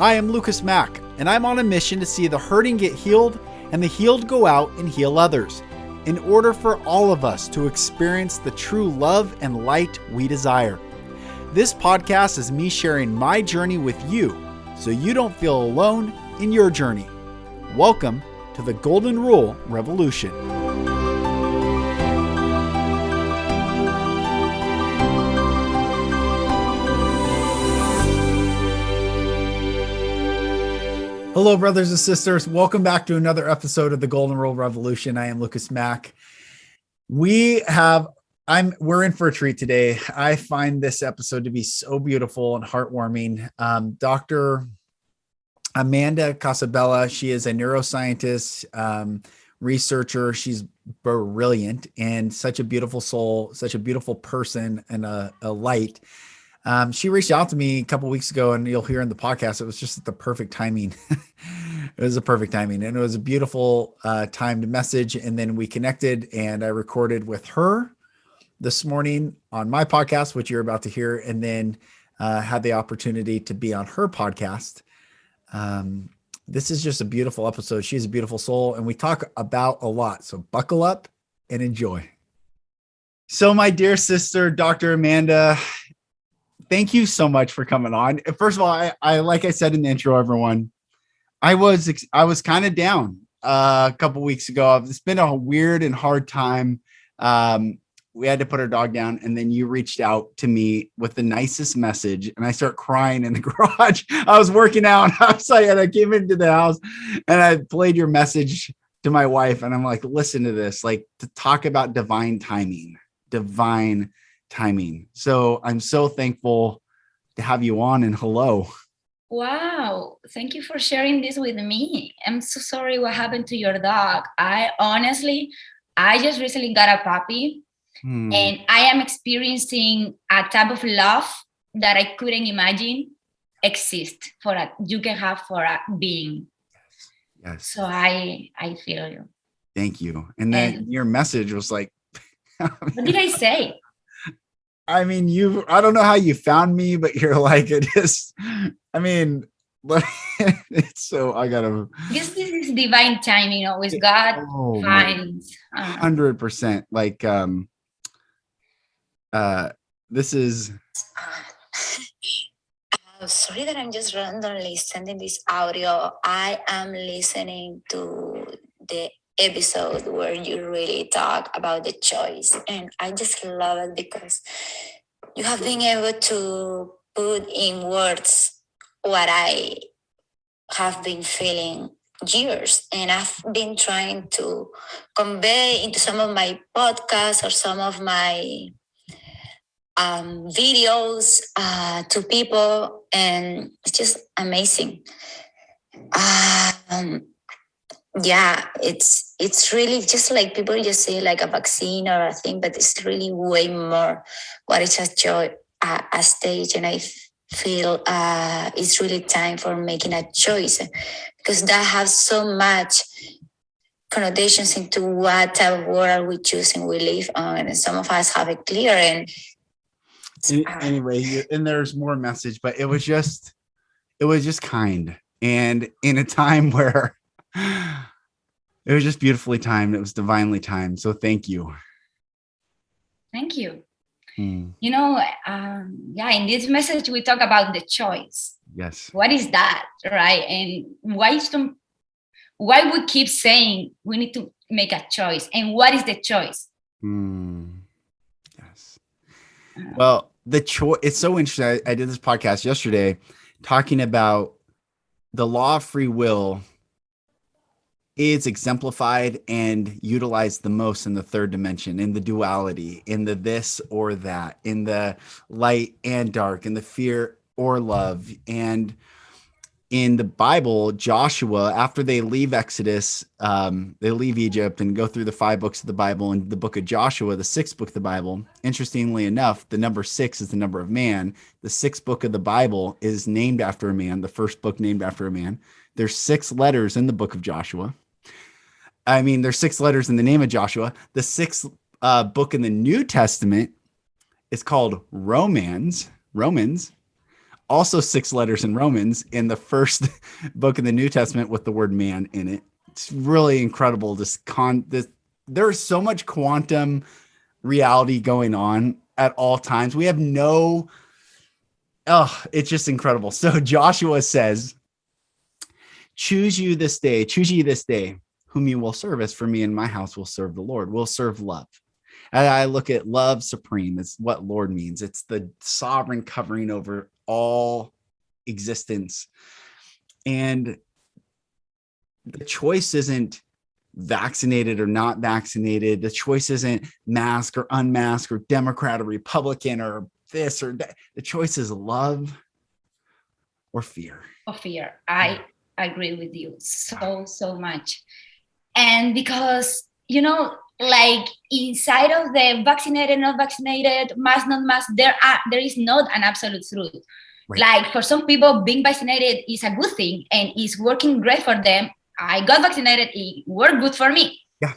Hi, I'm Mack, and I'm on a mission to see the hurting get healed and the healed go out and heal others, in order for all of us to experience the true love and light we desire. This podcast is me sharing my journey with you, so you don't feel alone in your journey. Welcome to the Golden Rule Revolution. Hello, brothers and sisters. Welcome back to another episode of the Golden Rule Revolution. I am Mack. We're in for a treat today. I find this episode to be so beautiful and heartwarming. Dr. Amanda Casabella, she is a neuroscientist, researcher. She's brilliant and such a beautiful soul, such a beautiful person, and a light. She reached out to me a couple of weeks ago, and you'll hear in the podcast, it was just the perfect timing. It was a perfect timing, and it was a beautiful timed message. And then we connected, and I recorded with her this morning on my podcast, which you're about to hear, and then had the opportunity to be on her podcast. This is just a beautiful episode. She's a beautiful soul, and we talk about a lot. So buckle up and enjoy. So my dear sister, Dr. Amanda, thank you so much for coming on. First of all, I like I said in the intro, everyone, I was kind of down a couple weeks ago. It's been a weird and hard time. We had to put our dog down, and then you reached out to me with the nicest message, and I start crying in the garage. I was working out. And I came into the house, and I played your message to my wife, and I'm like, listen to this, like, to talk about divine timing. So I'm so thankful to have you on, and hello. Wow. Thank you for sharing this with me. I'm so sorry what happened to your dog. I just recently got a puppy, and I am experiencing a type of love that I couldn't imagine exist you can have for a being. Yes. So I feel you. Thank you. And then your message was like, what did I say? I mean, I don't know how you found me, but you're like, it's so I gotta. This is divine timing, always God finds. 100%. Like, this is. Sorry that I'm just randomly sending this audio. I am listening to the episode where you really talk about the choice, and I just love it because you have been able to put in words what I have been feeling years, and I've been trying to convey into some of my podcasts or some of my videos to people, and it's just amazing. Yeah, it's really just like people just say like a vaccine or a thing, but it's really way more what is a joy, a stage. And I feel it's really time for making a choice, because that has so much connotations into what type of world are we choosing we live on. And some of us have it clear. And anyway, and there's more message, but it was just kind, and in a time where it was just beautifully timed. It was divinely timed. So thank you. Thank you. In this message, we talk about the choice. Yes. What is that, right? And why we keep saying we need to make a choice? And what is the choice? Yes. Well, the choice, it's so interesting. I did this podcast yesterday talking about the law of free will is exemplified and utilized the most in the third dimension, in the duality, in the this or that, in the light and dark, in the fear or love. And in the Bible, Joshua, after they leave Exodus, they leave Egypt and go through the 5 books of the Bible, and the book of Joshua, the 6th book of the Bible, interestingly enough, the number 6 is the number of man. The 6th book of the Bible is named after a man, the first book named after a man. There's 6 letters in the book of Joshua. There's 6 letters in the name of Joshua. The 6th book in the New Testament is called Romans. also 6 letters in Romans in the first book in the New Testament with the word man in it. It's really incredible. There's so much quantum reality going on at all times. We have it's just incredible. So Joshua says, choose ye this day whom you will serve, as for me and my house will serve the Lord. We'll serve love. And I look at love supreme. It's what Lord means. It's the sovereign covering over all existence. And the choice isn't vaccinated or not vaccinated. The choice isn't mask or unmask or Democrat or Republican or this or that. The choice is love or fear. Or fear. I agree with you so much. And because, like inside of the vaccinated, not vaccinated, mask, not mask, there is not an absolute truth. Right. Like for some people, being vaccinated is a good thing and is working great for them. I got vaccinated, it worked good for me. Yeah.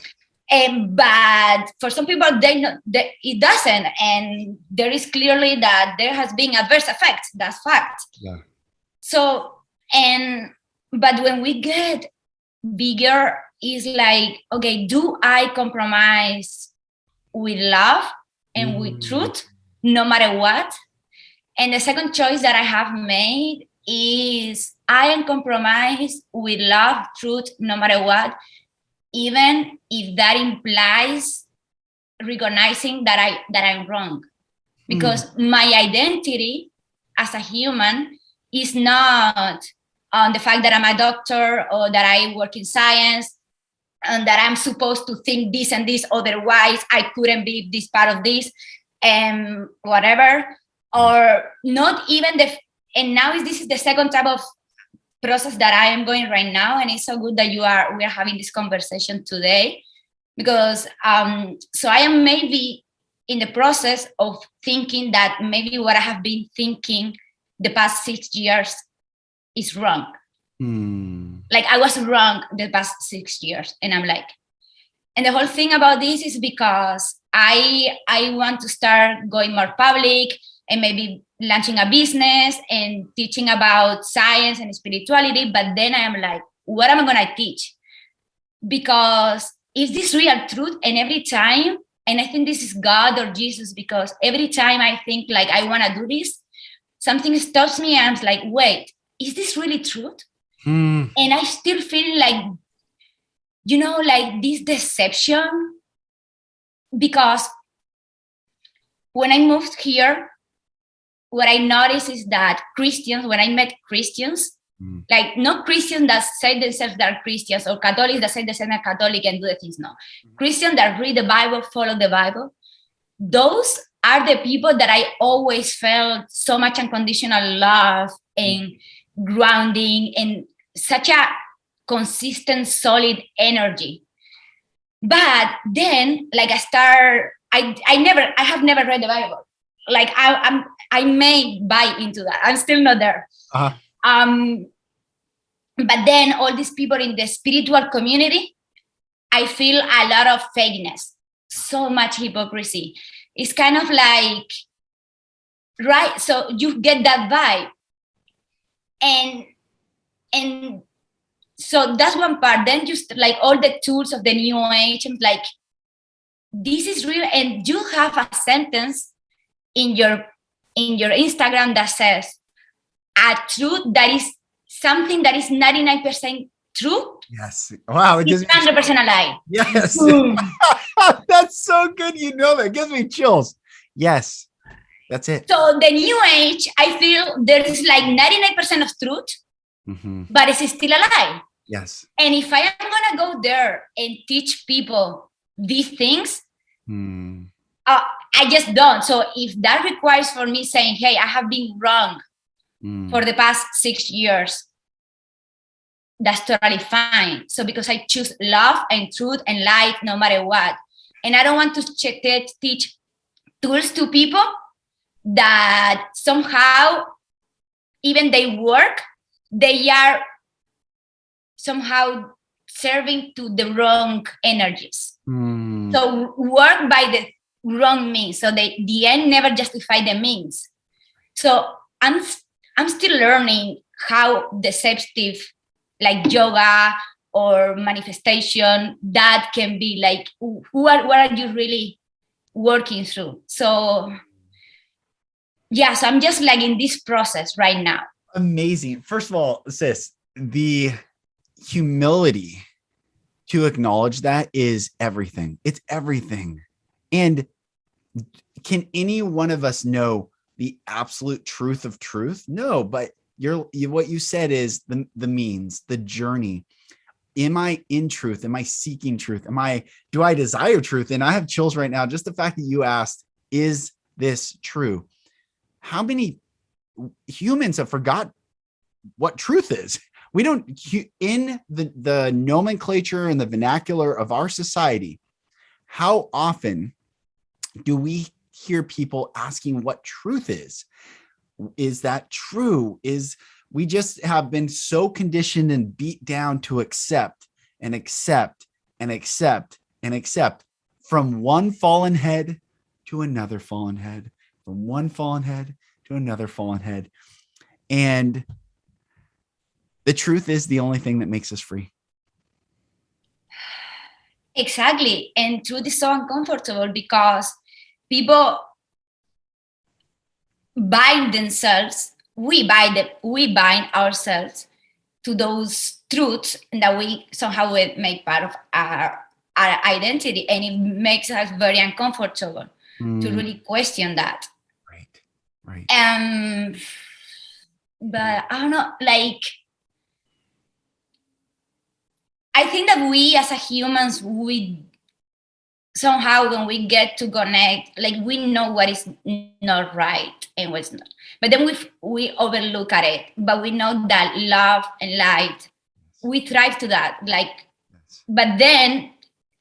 But for some people, it doesn't. And there is clearly that there has been adverse effects. That's fact. Yeah. So, but when we get bigger, is like, okay, do I compromise with love and with truth, no matter what? And the second choice that I have made is I am compromised with love, truth, no matter what, even if that implies recognizing that I'm wrong. Because my identity as a human is not on the fact that I'm a doctor or that I work in science and that I'm supposed to think this and this, otherwise I couldn't be this part of this and whatever, or not even and now this is the second type of process that I am going right now. And it's so good that we are having this conversation today, because so I am maybe in the process of thinking that maybe what I have been thinking the past 6 years is wrong. Like I was wrong the past 6 years. And I'm like, and the whole thing about this is because I want to start going more public and maybe launching a business and teaching about science and spirituality. But then I am like, what am I going to teach? Because is this real truth? And every time, and I think this is God or Jesus, because every time I think like I want to do this, something stops me and I'm like, wait, is this really truth? And I still feel like, like this deception, because when I moved here, what I noticed is that Christians, when I met Christians, like not Christians that say themselves that are Christians or Catholics that say themselves are Catholic and do the things, no. Christians that read the Bible, follow the Bible, those are the people that I always felt so much unconditional love and grounding and such a consistent, solid energy. But then, like I have never read the Bible. Like I may buy into that. I'm still not there. But then all these people in the spiritual community, I feel a lot of fakeness, so much hypocrisy. It's kind of like, right? So you get that vibe. And so that's one part. Then just like all the tools of the new age, and like, this is real. And you have a sentence in your Instagram that says a truth that is something that is 99% true. Yes. Wow. It gives 100% a lie. Yes. That's so good. That gives me chills. Yes. That's it. So the new age, I feel there is like 99% of truth, but it's still a lie. Yes. And if I am going to go there and teach people these things, I just don't. So if that requires for me saying, hey, I have been wrong for the past 6 years, that's totally fine. So because I choose love and truth and light no matter what. And I don't want to teach tools to people that somehow, even they work, they are somehow serving to the wrong energies. So work by the wrong means. So the end never justify the means. So I'm still learning how deceptive, like yoga or manifestation, that can be like, what are you really working through? So yeah, so I'm just like in this process right now. Amazing. First of all, sis, the humility to acknowledge that is everything. It's everything. And can any one of us know the absolute truth of truth? No, but what you said is the means, the journey. Am I in truth? Am I seeking truth? Do I desire truth? And I have chills right now. Just the fact that you asked, is this true? How many humans have forgot what truth is? We don't, in the nomenclature and the vernacular of our society, how often do we hear people asking what truth is? Is that true? We just have been so conditioned and beat down to accept and accept and accept and accept, from one fallen head to another fallen head, from one fallen head to another fallen head. And the truth is the only thing that makes us free. Exactly. And truth is so uncomfortable because people bind themselves, we bind ourselves to those truths that we somehow would make part of our identity, and it makes us very uncomfortable to really question that. Right. But I don't know, like, I think that we as a humans, we somehow, when we get to connect, like, we know what is not right and what's not, but then we overlook at it. But we know that love and light, we thrive to that, like, but then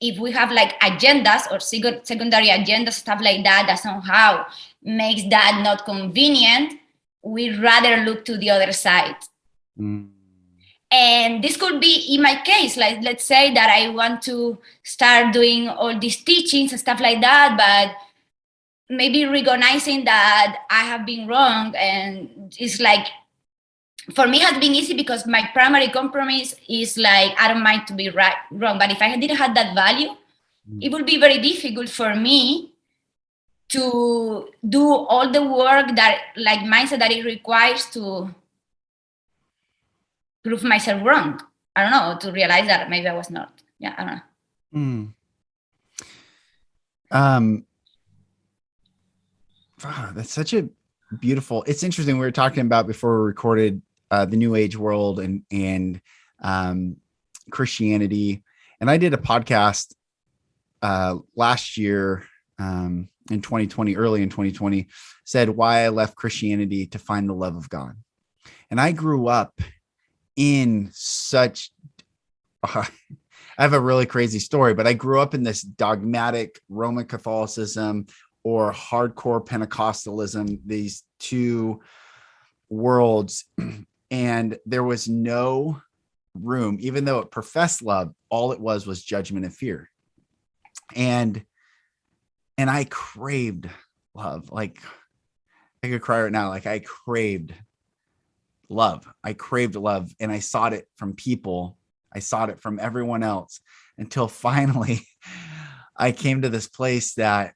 if we have like agendas or secondary agendas, stuff like that somehow makes that not convenient, we'd rather look to the other side. And this could be in my case, like, let's say that I want to start doing all these teachings and stuff like that, but maybe recognizing that I have been wrong. And it's like, for me, it has been easy because my primary compromise is like, I don't mind to be wrong. But if I didn't have that value, it would be very difficult for me to do all the work that, like, mindset that it requires to prove myself wrong. I don't know, to realize that maybe I was not. Yeah, I don't know. Wow, that's such a beautiful. It's interesting. We were talking about before we recorded the New Age world and Christianity, and I did a podcast last year in 2020, early in 2020, said why I left Christianity to find the love of God. And I grew up in such, I have a really crazy story, but I grew up in this dogmatic Roman Catholicism or hardcore Pentecostalism, these two worlds. And there was no room, even though it professed love, all it was judgment and fear. And I craved love. Like, I could cry right now. Like, I craved love. I craved love, and I sought it from people. I sought it from everyone else, until finally I came to this place that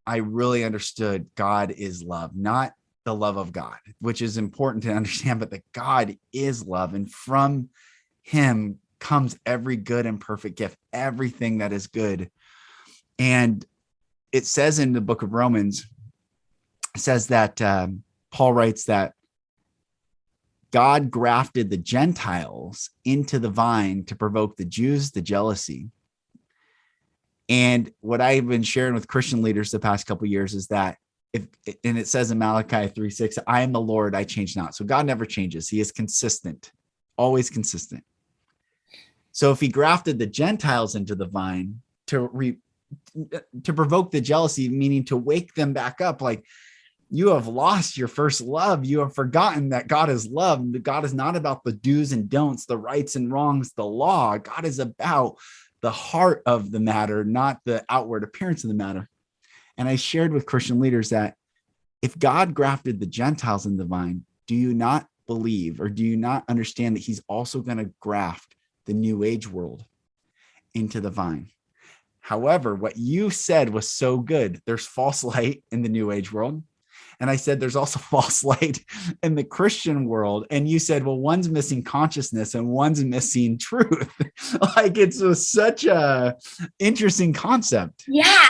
I really understood God is love, not the love of God, which is important to understand, but that God is love. And from him comes every good and perfect gift, everything that is good. And it says in the book of Romans, it says that Paul writes that God grafted the Gentiles into the vine to provoke the Jews to jealousy. And what I've been sharing with Christian leaders the past couple of years is that and it says in Malachi 3:6, I am the Lord, I change not. So God never changes. He is consistent, always consistent. So if he grafted the Gentiles into the vine to provoke the jealousy, meaning to wake them back up, like, you have lost your first love. You have forgotten that God is love. God is not about the do's and don'ts, the rights and wrongs, the law. God is about the heart of the matter, not the outward appearance of the matter. And I shared with Christian leaders that if God grafted the Gentiles in the vine do you not believe, or do you not understand that he's also going to graft the new age world into the vine? However, what you said was so good. There's false light in the new age world. And I said, there's also false light in the Christian world. And you said, well, one's missing consciousness and one's missing truth. Like, it's such a interesting concept. Yeah.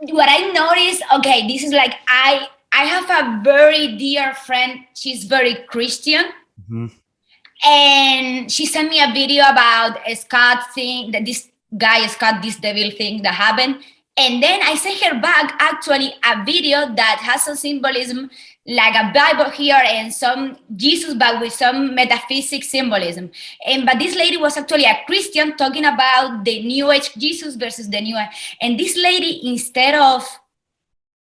What I noticed, okay, this is like, I have a very dear friend. She's very Christian. Mm-hmm. And she sent me a video about a Scott thing, that this guy, Scott, this devil thing that happened. And then I sent her back actually a video that has some symbolism, like a Bible here and some Jesus, but with some metaphysics symbolism. But this lady was actually a Christian talking about the New Age Jesus versus the New Age. And this lady, instead of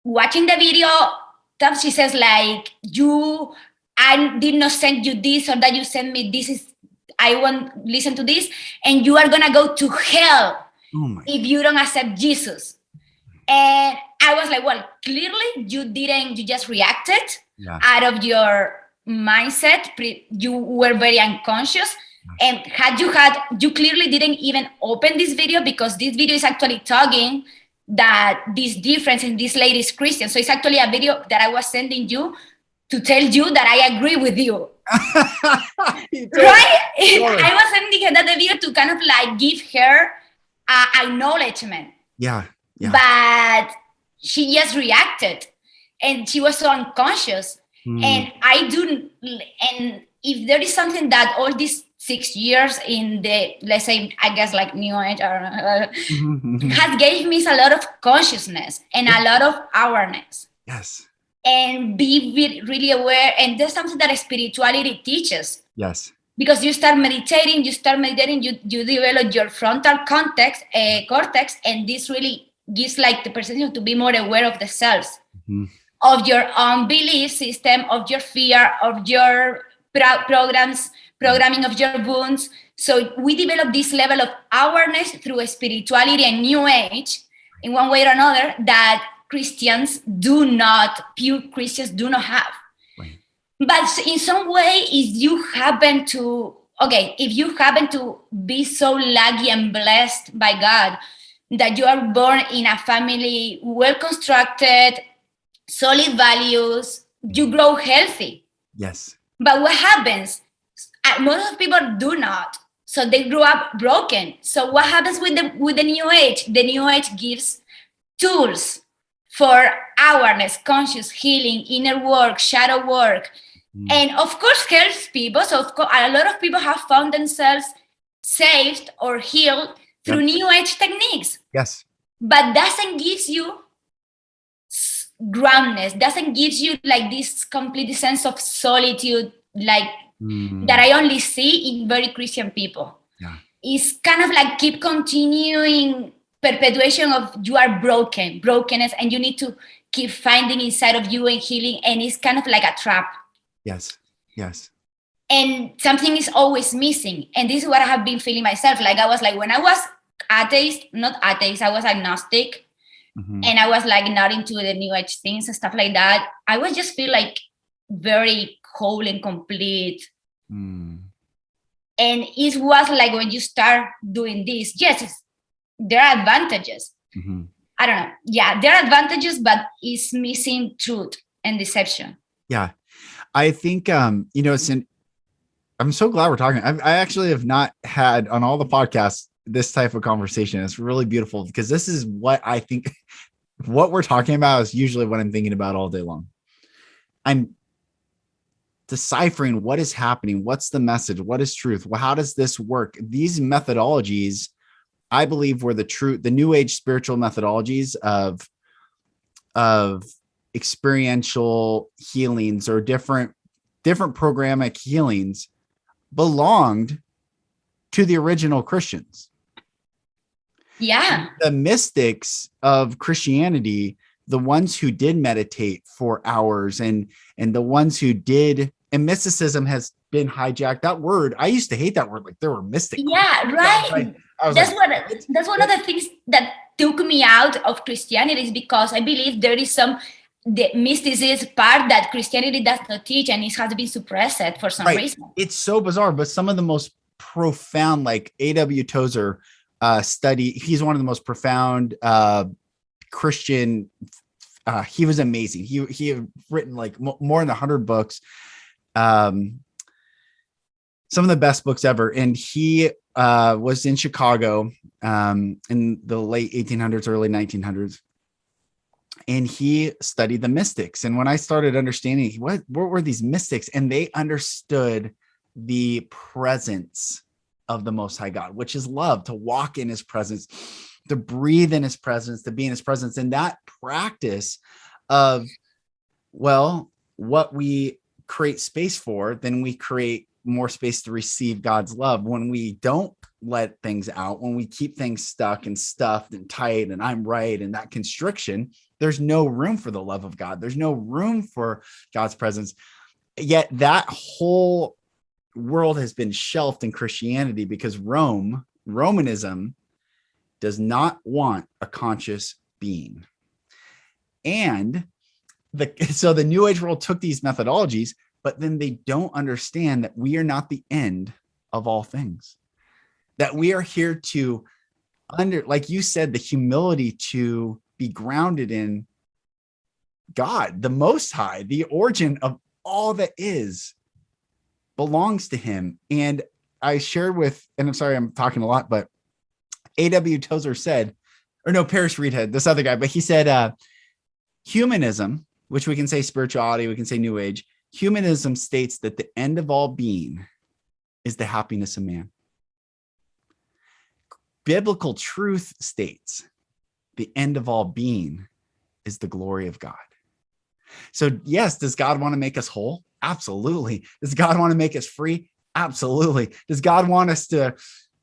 watching the video, she says like, I did not send you this, or that you sent me this, I won't listen to this, and you are gonna go to hell if you don't accept Jesus. And I was like, well, clearly you just reacted out of your mindset. You were very unconscious. And you clearly didn't even open this video, because this video is actually talking that this difference in this lady is Christian. So it's actually a video that I was sending you to tell you that I agree with you. Right? I was sending her that video to kind of like give her acknowledgement. Yeah. But she just reacted, and she was so unconscious. And and if there is something that all these 6 years in the, let's say, I guess like New Age has gave me a lot of consciousness and a lot of awareness. Yes. And be really aware. And there's something that spirituality teaches. Yes. Because you start meditating, you develop your frontal cortex, and this really gives like the perception to be more aware of the selves, of your own belief system, of your fear, of your programming of your wounds. So we develop this level of awareness through spirituality and New Age in one way or another that pure Christians do not have. Right. But in some way, if you happen to be so lucky and blessed by God that you are born in a family well-constructed, solid values, you grow healthy. Yes. But what happens? Most of people do not. So they grew up broken. So what happens with the New Age? The New Age gives tools for awareness, conscious healing, inner work, shadow work. And of course helps people. So of course, a lot of people have found themselves saved or healed through New Age techniques. Yes. But doesn't give you groundness, doesn't give you like this complete sense of solitude, like that I only see in very Christian people. Yeah. It's kind of like keep continuing perpetuation of you are brokenness, and you need to keep finding inside of you and healing, and it's kind of like a trap. Yes. Yes. And something is always missing. And this is what I have been feeling myself. Like I was like, when I was I was agnostic. And I was like not into the New Age things and stuff like that. I was just feel like very whole and complete. And it was like when you start doing this, yes, there are advantages. I don't know. Yeah, there are advantages, but it's missing truth and deception. Yeah. I think, I'm so glad we're talking. I actually have not had on all the podcasts this type of conversation. It's really beautiful, because this is what I think, what we're talking about is usually what I'm thinking about all day long. I'm deciphering what is happening. What's the message? What is truth? Well, how does this work? These methodologies, I believe, were the New Age spiritual methodologies of experiential healings or different programmatic healings belonged to the original Christians. Yeah. The mystics of Christianity, the ones who did meditate for hours and the ones who did, and mysticism has been hijacked. That word, I used to hate that word. Like, there were mystics. Yeah, right. That's one of the things that took me out of Christianity, is because I believe there is some the mysticism part that Christianity does not teach, and it has been suppressed for some reason. It's so bizarre, but some of the most profound, like A.W. Tozer study, he's one of the most profound Christian. He was amazing. He had written like more than 100 books, some of the best books ever. And he was in Chicago in the late 1800s, early 1900s. And he studied the mystics. And when I started understanding what were these mystics, and they understood the presence of the Most High God, which is love, to walk in his presence, to breathe in his presence, to be in his presence. And that practice of, well, what we create space for, then we create more space to receive God's love. When we don't let things out, when we keep things stuck and stuffed and tight and I'm right, and that constriction, there's no room for the love of God. There's no room for God's presence. Yet that whole world has been shelved in Christianity because Romanism does not want a conscious being. And so the New Age world took these methodologies, but then they don't understand that we are not the end of all things, that we are here to like you said, the humility to be grounded in God, the Most High, the origin of all that is belongs to him. And I shared with, and I'm sorry, I'm talking a lot, but A.W. Tozer said, or no, Paris Reed, this other guy, but he said, humanism, which we can say spirituality, we can say New Age, humanism states that the end of all being is the happiness of man. Biblical truth states the end of all being is the glory of God. So yes, does God want to make us whole? Absolutely. Does God want to make us free? Absolutely. Does God want us to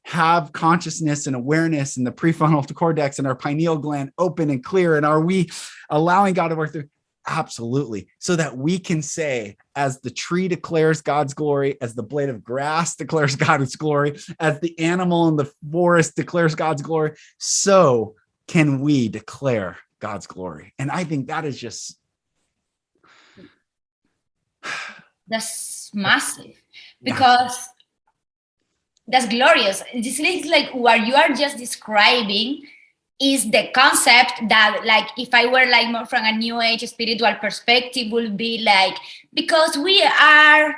have consciousness and awareness in the prefrontal cortex and our pineal gland open and clear? And are we allowing God to work through? Absolutely. So that we can say, as the tree declares God's glory, as the blade of grass declares God's glory, as the animal in the forest declares God's glory, so can we declare God's glory. And I think that is just... That's massive, because that's glorious. This is like what you are just describing is the concept that, like, if I were like more from a New Age spiritual perspective, would be like, because we are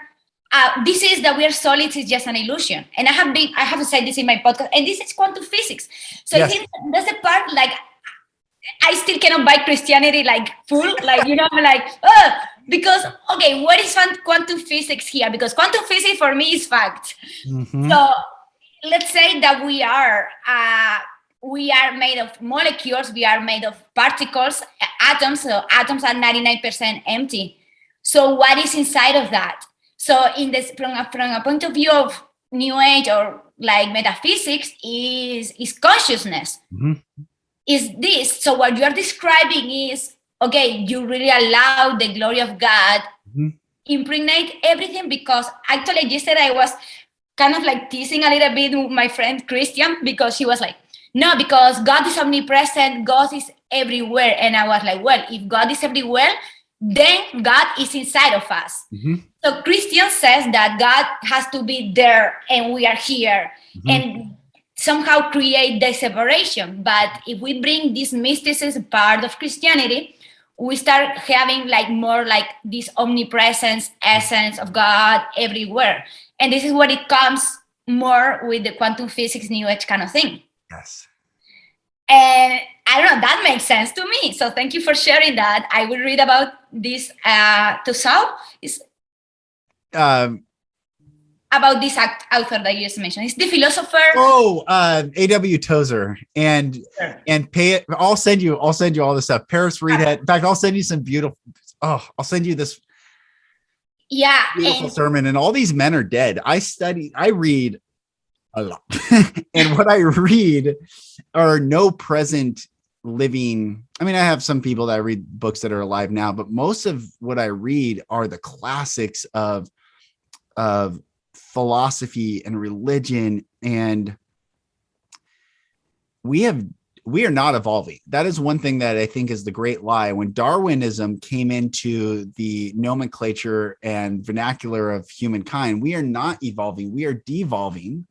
this is that we are solid is just an illusion. And I have said this in my podcast, and this is quantum physics. So I think that's the part, like, I still cannot buy Christianity like full, like, you know, like, because, okay, what is quantum physics here? Because quantum physics for me is fact. Mm-hmm. So let's say that we are made of molecules, we are made of particles, atoms. So atoms are 99% empty. So what is inside of that? So in this, from a point of view of New Age or like metaphysics, is consciousness. Mm-hmm. Is this. So what you're describing is, okay, you really allow the glory of God impregnate everything, because actually yesterday I was kind of like teasing a little bit with my friend Christian, because she was like, no, because God is omnipresent, God is everywhere. And I was like, well, if God is everywhere, then God is inside of us. Mm-hmm. So Christian says that God has to be there and we are here. Mm-hmm. And somehow create the separation. But if we bring this mysticism part of Christianity, we start having like more like this omnipresence essence of God everywhere. And this is what it comes more with the quantum physics, New Age kind of thing. Yes. And I don't know, that makes sense to me. So thank you for sharing that. I will read about this about this author that you just mentioned. He's the philosopher. A.W. Tozer, and pay it. I'll send you all this stuff. Paris Reed. In fact, I'll send you some beautiful. I'll send you this. Yeah. Beautiful sermon. And all these men are dead. I read a lot. And what I read are no present living. I mean, I have some people that I read books that are alive now, but most of what I read are the classics of philosophy and religion. And we have we are not evolving. That is one thing that I think is the great lie. When Darwinism came into the nomenclature and vernacular of humankind, we are not evolving. We are devolving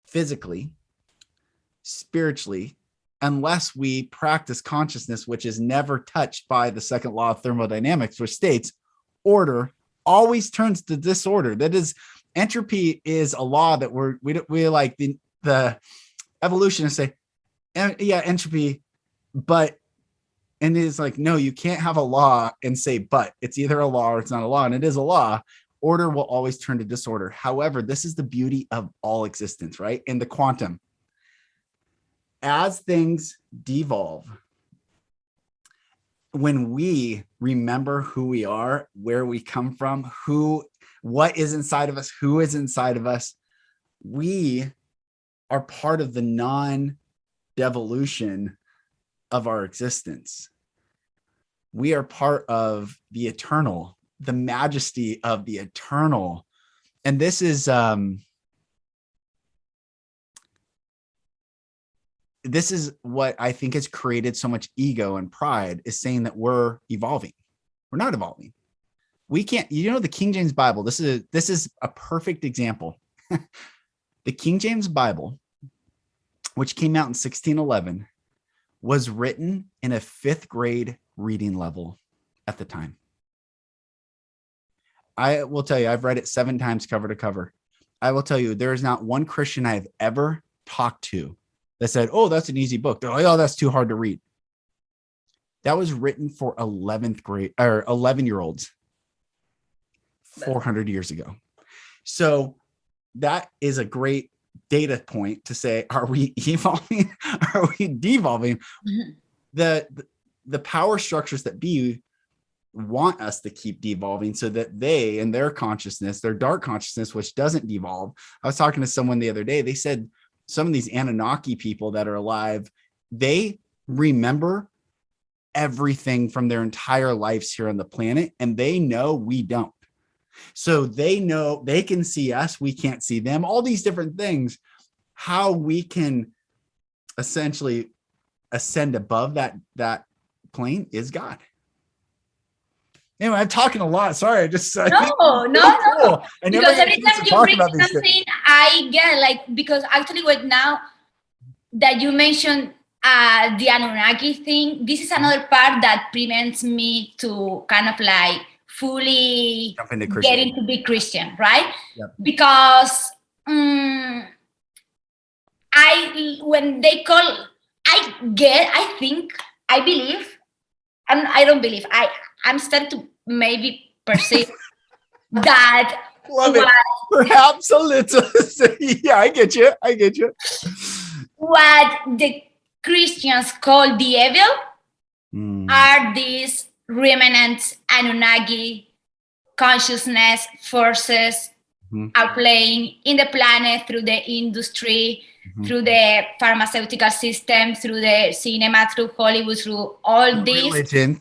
physically, spiritually, unless we practice consciousness, which is never touched by the second law of thermodynamics, which states order always turns to disorder. That is, entropy is a law that we like the evolutionists say, yeah, entropy, but, and it's like, no, you can't have a law and say, but it's either a law or it's not a law. And it is a law. Order will always turn to disorder. However, this is the beauty of all existence, right? In the quantum, as things devolve, when we remember who we are, where we come from, what is inside of us, who is inside of us, we are part of the non-devolution of our existence. We are part of the eternal, the majesty of the eternal. And this is what I think has created so much ego and pride, is saying that we're evolving. We're not evolving. We can't, the King James Bible, this is a perfect example. The King James Bible, which came out in 1611, was written in a 5th grade reading level at the time. I will tell you, I've read it 7 times cover to cover. I will tell you, there is not one Christian I have ever talked to that said, oh, that's an easy book. They're like, oh, that's too hard to read. That was written for 11th grade or 11-year-olds 400 years ago. So that is a great data point to say, are we evolving? Are we devolving? Mm-hmm. The power structures that be want us to keep devolving so that they, in their consciousness, their dark consciousness, which doesn't devolve. I was talking to someone the other day. They said some of these Anunnaki people that are alive, they remember everything from their entire lives here on the planet, and they know we don't. So they know they can see us, we can't see them, all these different things. How we can essentially ascend above that plane is God. Anyway, I'm talking a lot. Sorry, I just no. I because every time you bring something, I get like, because actually what now that you mentioned the Anunnaki thing, this is another part that prevents me to kind of like fully getting to be Christian, right? Yep. Because I'm starting to maybe perceive that. Love it. Perhaps a little. Yeah, I get you. What the Christians call the evil are these remnants, Anunnaki consciousness forces are playing in the planet through the industry, through the pharmaceutical system, through the cinema, through Hollywood, through all this. Religion,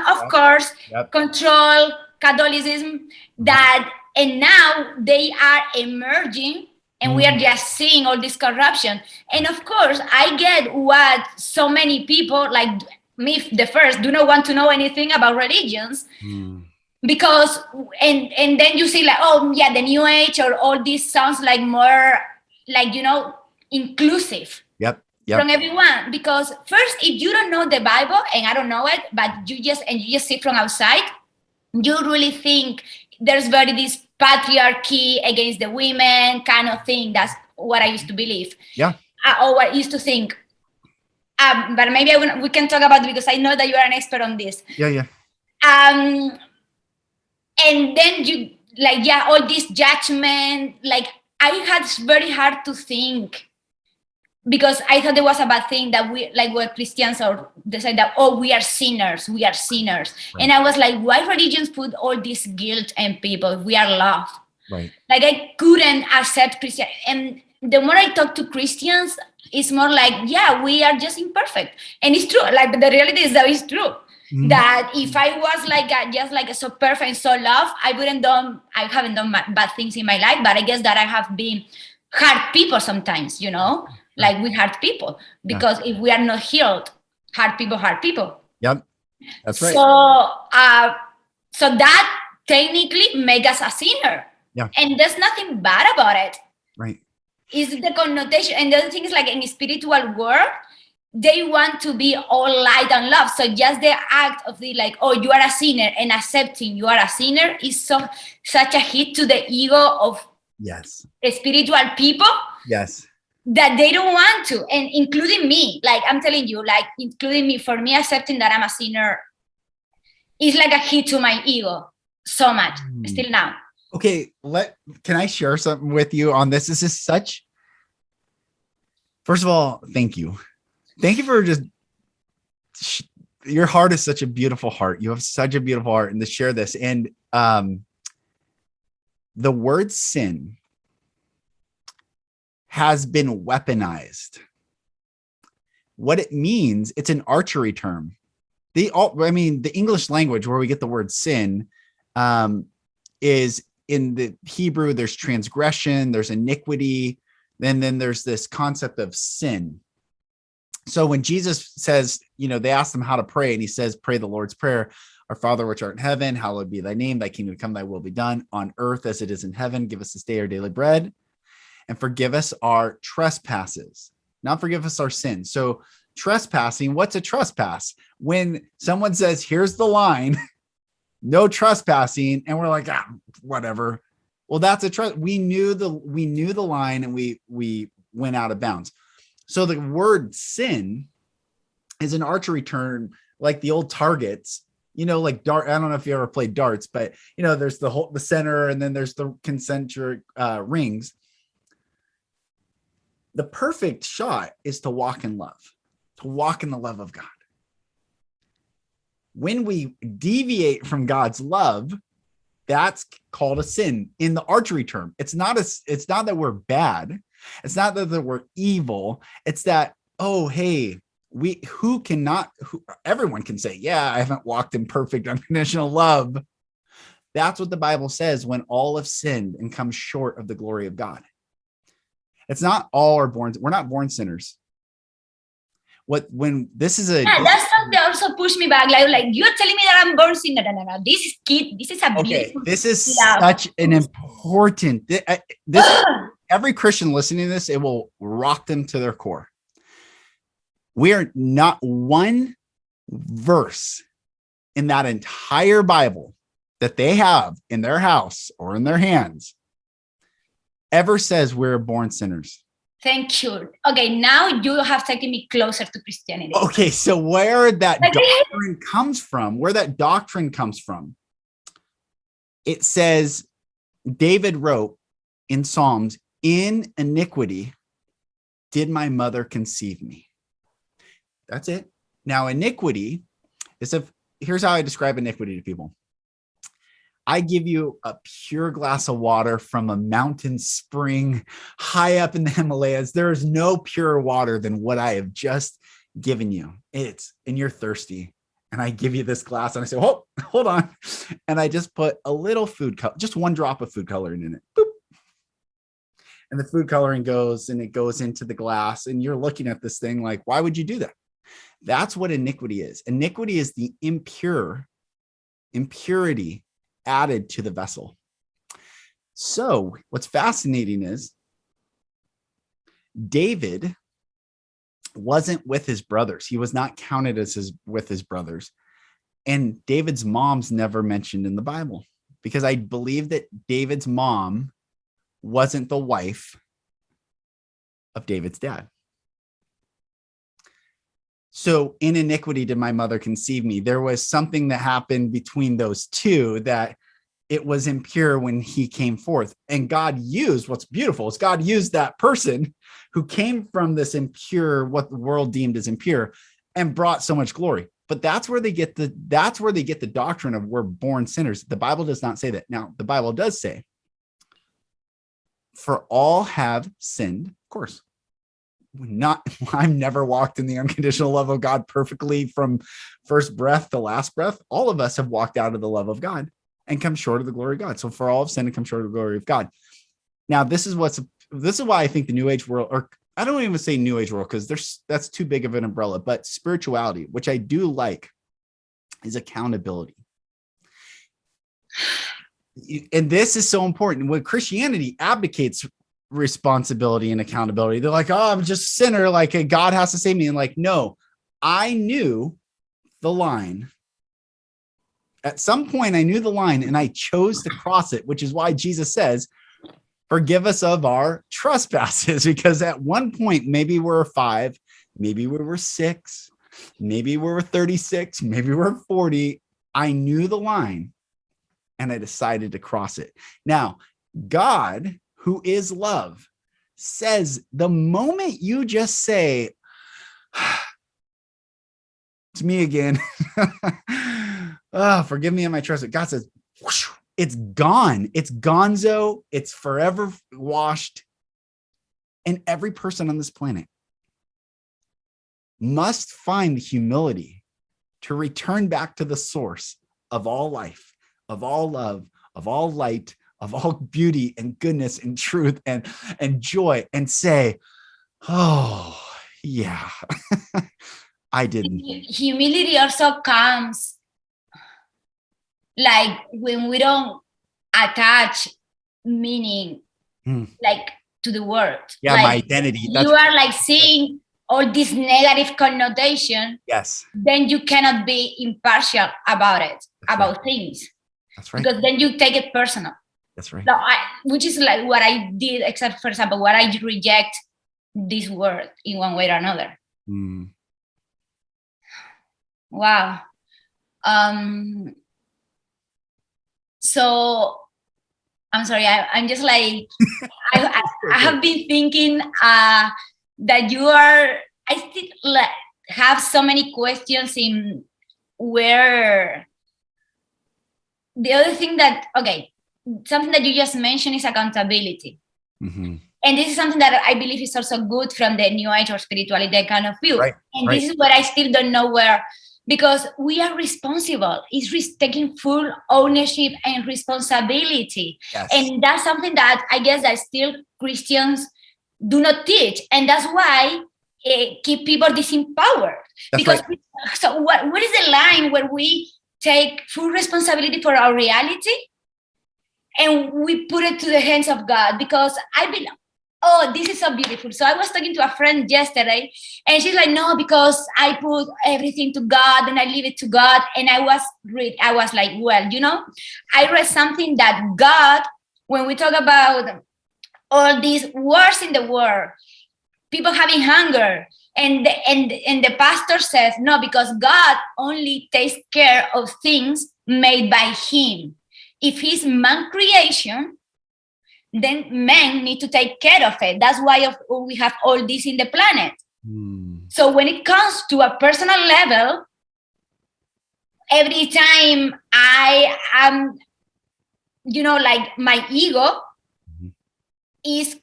of course, control, Catholicism, and now they are emerging, and we are just seeing all this corruption. And of course, I get what so many people, like me, the first, do not want to know anything about religions. Because and then you see like, oh yeah, the New Age or all this sounds like more like, inclusive from everyone. Because first, if you don't know the Bible, and I don't know it, but you just see from outside, you really think there's very this patriarchy against the women kind of thing. That's what I used to believe. Yeah. Or I used to think. But maybe we can talk about it, because I know that you are an expert on this. Yeah. And then you all this judgment, like I had very hard to think, because I thought there was a bad thing that we, like, we're Christians, or they said that, oh, we are sinners. Right. And I was like, why religions put all this guilt on people? We are loved. Right. Like I couldn't accept Christian. And the more I talk to Christians, it's more like, yeah, we are just imperfect. And it's true. Like, but the reality is that it's true. That if I was just like so perfect and so loved, I haven't done bad things in my life, but I guess that I have been hurt people sometimes, like we hurt people, because if we are not healed, hurt people. Yep. That's right. So that technically makes us a sinner. Yeah. And there's nothing bad about it. Right. Is the connotation. And the other thing is, like, in spiritual world, they want to be all light and love. So just the act of the, like, oh, you are a sinner, and accepting you are a sinner is such a hit to the ego of spiritual people. Yes. That they don't want to, and including me. Like, I'm telling you, like, including me, for me, accepting that I'm a sinner is like a hit to my ego so much still now. Okay, can I share something with you on this? This is first of all, thank you. Thank you for your heart is such a beautiful heart. You have such a beautiful heart, and to share this. And the word sin has been weaponized. What it means, it's an archery term. The English language, where we get the word sin, is in the Hebrew. There's transgression, there's iniquity, and then there's this concept of sin. So when Jesus says, they asked him how to pray, and he says, pray the Lord's Prayer. Our Father, which art in heaven, hallowed be thy name. Thy kingdom come, thy will be done on earth as it is in heaven. Give us this day our daily bread, and forgive us our trespasses, not forgive us our sins. So trespassing, what's a trespass? When someone says, here's the line, no trespassing, and we're like, whatever. Well, that's we knew the line, and we went out of bounds. So the word sin is an archery term, like the old targets, like dart. I don't know if you ever played darts, but there's the center, and then there's the concentric rings. The perfect shot is to walk in love, to walk in the love of God. When we deviate from God's love, that's called a sin in the archery term. It's not that we're bad. It's not that we're evil. It's that, oh, hey, everyone can say, yeah, I haven't walked in perfect unconditional love. That's what the Bible says when all have sinned and come short of the glory of God. It's not all are born. We're not born sinners. That's something that also pushed me back. Like, you're telling me that I'm born sinner. No. This is a beautiful. This is such an important. Every Christian listening to this, it will rock them to their core. We are not one verse in that entire Bible that they have in their house or in their hands ever says we're born sinners. Thank you. Okay, now you have taken me closer to Christianity. Okay, so where that doctrine comes from, it says, David wrote in Psalms, in iniquity did my mother conceive me. That's it. Now, iniquity is here's how I describe iniquity to people. I give you a pure glass of water from a mountain spring high up in the Himalayas. There is no purer water than what I have just given you. And you're thirsty. And I give you this glass, and I say, oh, hold on. And I just put a little food color, just one drop of food coloring in it. Boop. And the food coloring goes into the glass, and you're looking at this thing like, why would you do that? That's what iniquity is. Iniquity is the impurity added to the vessel. So what's fascinating is David wasn't with his brothers. He was not counted with his brothers. And David's mom's never mentioned in the Bible, because I believe that David's mom wasn't the wife of David's dad. So in iniquity did my mother conceive me. There was something that happened between those two, that it was impure when he came forth. And God used, what's beautiful is God used that person who came from this impure, what the world deemed as impure, and brought so much glory. But that's where they get the doctrine of we're born sinners. The Bible does not say that. Now, the Bible does say, for all have sinned, of course. I've never walked in the unconditional love of God perfectly from first breath to last breath. All of us have walked out of the love of God and come short of the glory of God. So for all have sinned and come short of the glory of God. Now, this is what's this is why I think the new age world, or I don't even say new age world, because that's too big of an umbrella, but spirituality, which I do like, is accountability. And this is so important. When Christianity abdicates responsibility and accountability, they're like, oh, I'm just a sinner, like God has to save me. And like, no, I knew the line. At some point I knew the line and I chose to cross it, which is why Jesus says, forgive us of our trespasses, because at one point, maybe we're 5, maybe we were 6, maybe we were 36, maybe we're 40. I knew the line and I decided to cross it. Now, God, who is love, says the moment you just say, it's me again. Oh, forgive me of my trust. God says, whoosh, it's gone. It's gonzo. It's forever washed. And every person on this planet must find the humility to return back to the source of all life, of all love, of all light, of all beauty and goodness and truth and joy, and say, oh, yeah, I didn't. Humility also comes like when we don't attach meaning like to the word. Yeah, like, my identity. You are like seeing all this negative connotation. Yes. Then you cannot be impartial about it, about things. That's right. Because then you take it personal. That's right. So which is like what I did, except for example, what I reject this word in one way or another. Wow. So I'm sorry, I'm just like, I have been thinking that you are, I still like, have so many questions in where the other thing that, okay, something that you just mentioned is accountability. And this is something that I believe is also good from the new age or spirituality kind of view. And this is where I still don't know where, because we are responsible. It's taking full ownership and responsibility. Yes. And that's something that I guess that still Christians do not teach. And that's why keep people disempowered. That's because right. So what is the line where we take full responsibility for our reality and we put it to the hands of God? Because I believe, oh, this is so beautiful. So I was talking to a friend yesterday and she's like, no, because I put everything to God and I leave it to God. And I was like, well, you know, I read something that God, when we talk about all these wars in the world, people having hunger, and the pastor says, no, because God only takes care of things made by him. If he's man creation, then men need to take care of it. That's why we have all this in the planet. So when it comes to a personal level, every time I am, you know, like my ego is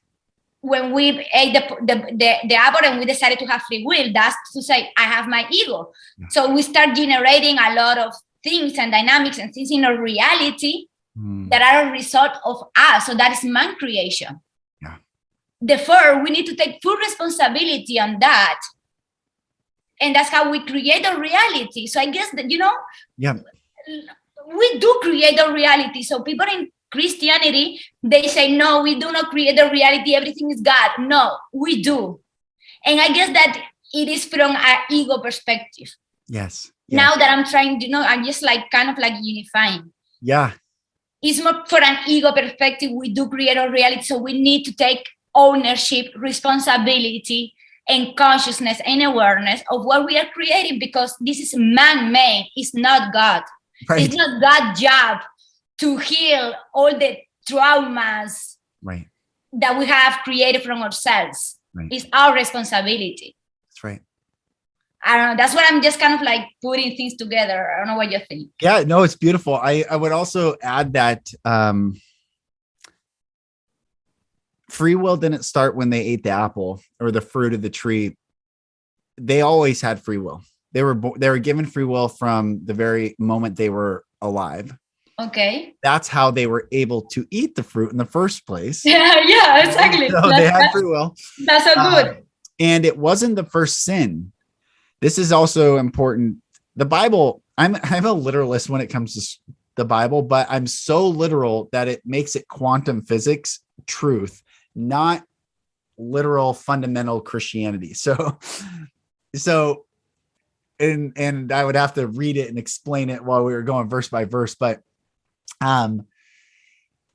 when we ate the apple and we decided to have free will. That's to say, I have my ego. Yeah. So we start generating a lot of things and dynamics and things in our reality that are a result of us. So that is man creation. Yeah. Therefore, we need to take full responsibility on that. And that's how we create a reality. So I guess that, you know, we do create a reality. So people in Christianity, they say, no, we do not create a reality. Everything is God. No, we do. And I guess that it is from our ego perspective. Yes. Now that I'm trying, you know, I'm just like kind of like unifying. Yeah. It's more for an ego perspective. We do create a reality. So we need to take ownership, responsibility, and consciousness and awareness of what we are creating, because this is man-made. It's not God. Right. It's not God's job to heal all the traumas that we have created from ourselves. Right. It's our responsibility. That's right. I don't know. That's what I'm just kind of like putting things together. I don't know what you think. Yeah, no, it's beautiful. I would also add that free will didn't start when they ate the apple or the fruit of the tree. They always had free will. They were given free will from the very moment they were alive. Okay. That's how they were able to eat the fruit in the first place. Yeah, exactly. So they had free will. That's so good. And it wasn't the first sin. This is also important. The Bible, I'm a literalist when it comes to the Bible, but I'm so literal that it makes it quantum physics truth, not literal fundamental Christianity. So and I would have to read it and explain it while we were going verse by verse, but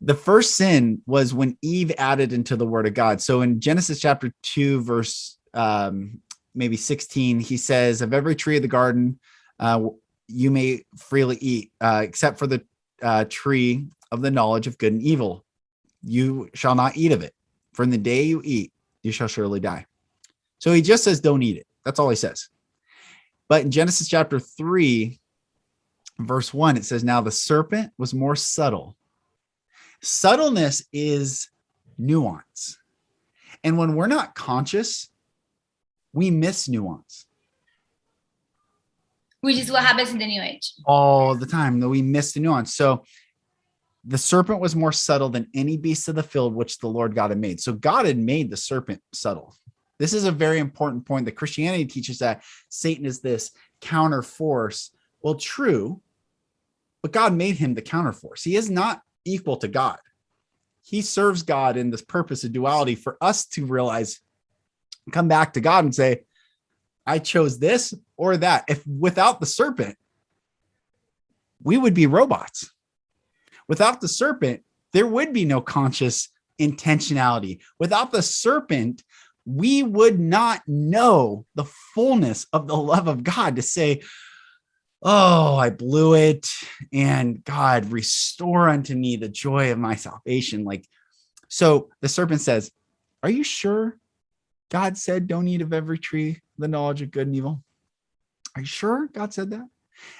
the first sin was when Eve added into the word of God. So in Genesis chapter 2, verse maybe 16, he says, of every tree of the garden, you may freely eat, except for the tree of the knowledge of good and evil. You shall not eat of it. For in the day you eat, you shall surely die. So he just says, don't eat it. That's all he says. But in Genesis chapter 3, verse 1, it says, now the serpent was more subtle. Subtleness is nuance. And when we're not conscious, we miss nuance. Which is what happens in the New Age. All the time, though we miss the nuance. So the serpent was more subtle than any beast of the field which the Lord God had made. So God had made the serpent subtle. This is a very important point that Christianity teaches, that Satan is this counter force. Well, true, but God made him the counter force. He is not equal to God. He serves God in this purpose of duality for us to realize, come back to God and say, I chose this or that. If without the serpent, we would be robots. Without the serpent, there would be no conscious intentionality. Without the serpent, we would not know the fullness of the love of God to say, oh, I blew it. And God, restore unto me the joy of my salvation. So the serpent says, are you sure God said, don't eat of every tree, the knowledge of good and evil? Are you sure God said that?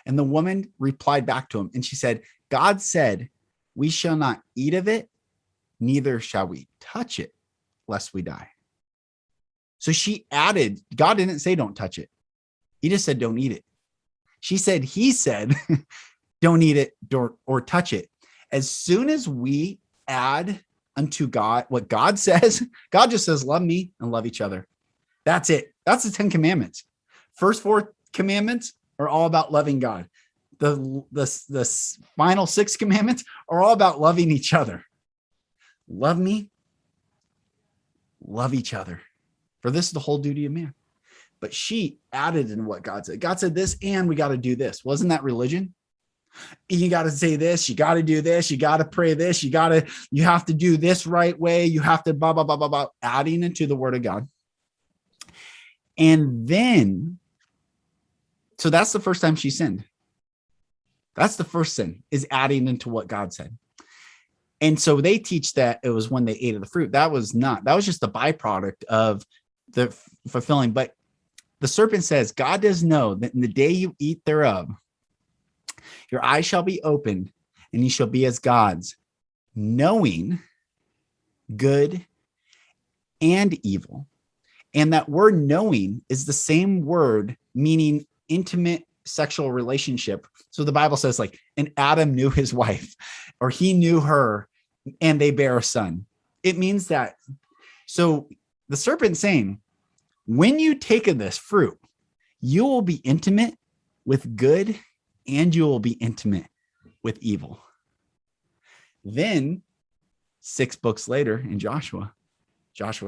And the woman replied back to him, and she said, God said, we shall not eat of it, neither shall we touch it, lest we die. So she added, God didn't say don't touch it. He just said don't eat it. He said, don't eat it or touch it. As soon as we add unto God what God says, God just says, love me and love each other. That's it. That's the 10 commandments. First 4 commandments are all about loving God. The final 6 commandments are all about loving each other. Love me, love each other. For this is the whole duty of man. But she added in what God said. God said this, and we got to do this. Wasn't that religion? You got to say this, you got to do this, you got to pray this, you have to do this right way. You have to blah, blah, blah, blah, blah, adding into the word of God. And then, so that's the first time she sinned. That's the first sin, is adding into what God said. And so they teach that it was when they ate of the fruit. That was just the byproduct of the fulfilling. But the serpent says, God does know that in the day you eat thereof, your eyes shall be opened, and you shall be as gods, knowing good and evil. And that word knowing is the same word meaning intimate sexual relationship. So the Bible says, and Adam knew his wife, or he knew her, and they bear a son. It means that. So the serpent saying, when you take of this fruit, you will be intimate with good, and you will be intimate with evil. Then 6 books later in Joshua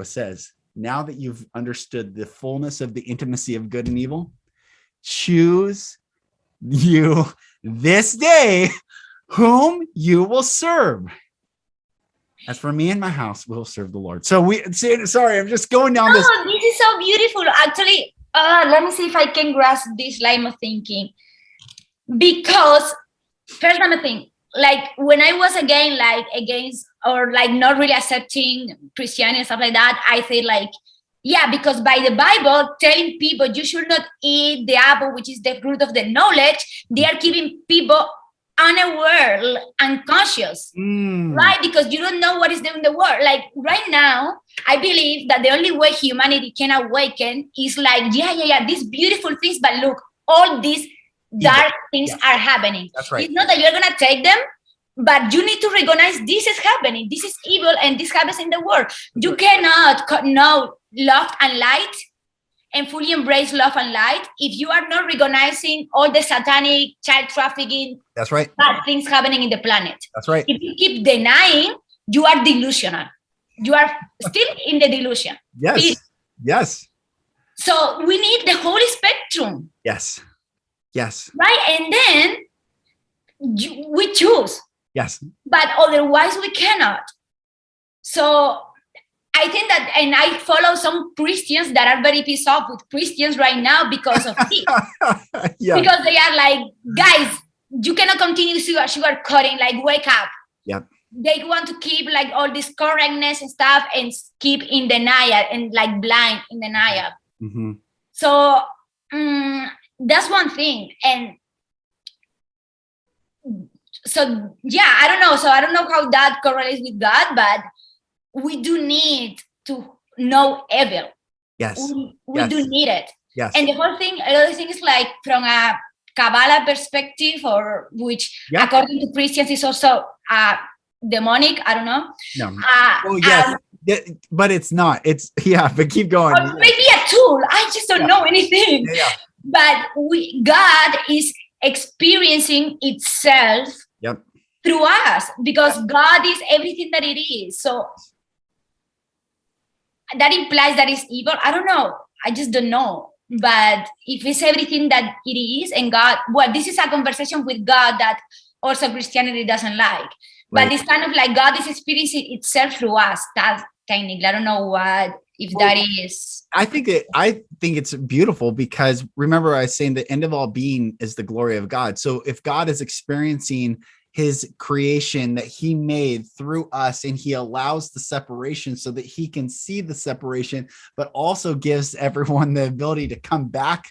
says, now that you've understood the fullness of the intimacy of good and evil, choose you this day whom you will serve. As for me and my house, we'll serve the Lord. So sorry, I'm just going down this. Oh, this is so beautiful. Actually, let me see if I can grasp this line of thinking. Because first, let me think. When I was against or not really accepting Christianity and stuff like that, I said yeah, because by the Bible telling people you should not eat the apple, which is the fruit of the knowledge, they are keeping people unaware, unconscious, right? Because you don't know what is in the world. Right now, I believe that the only way humanity can awaken is these beautiful things, but look, all these dark things are happening. That's right. It's not that you're going to take them But you need to recognize this is happening. This is evil, and this happens in the world. You cannot know love and light and fully embrace love and light if you are not recognizing all the satanic, child trafficking, That's right. bad things happening in the planet. That's right. If you keep denying, you are delusional. You are still in the delusion. Yes. Yes. So we need the whole spectrum. Yes. Yes. Right? And then we choose. Yes. But otherwise we cannot. So I think that, and I follow some Christians that are very pissed off with Christians right now because of this. Yeah. Because they are like, guys, you cannot continue sugar cutting, like wake up. Yep. They want to keep like all this correctness and stuff and keep in denial and like blind in denial. Mm-hmm. So that's one thing. And so, yeah, I don't know. So I don't know how that correlates with God, but we do need to know evil. Yes. We do need it. Yes. And the whole thing, another thing is like from a Kabbalah perspective, or which according to Christians is also demonic. I don't know. No. Well, yes, but it's not. It's but keep going. Or maybe a tool. I just don't know anything. Yeah. But God is experiencing itself through us, because God is everything that it is. So that implies that it's evil. I don't know. I just don't know. But if it's everything that it is, and God, well, this is a conversation with God that also Christianity doesn't like. But it's kind of like God is experiencing itself through us. That's technically, I don't know if that is. I think it's beautiful, because remember I was saying the end of all being is the glory of God. So if God is experiencing his creation that he made through us, and he allows the separation so that he can see the separation, but also gives everyone the ability to come back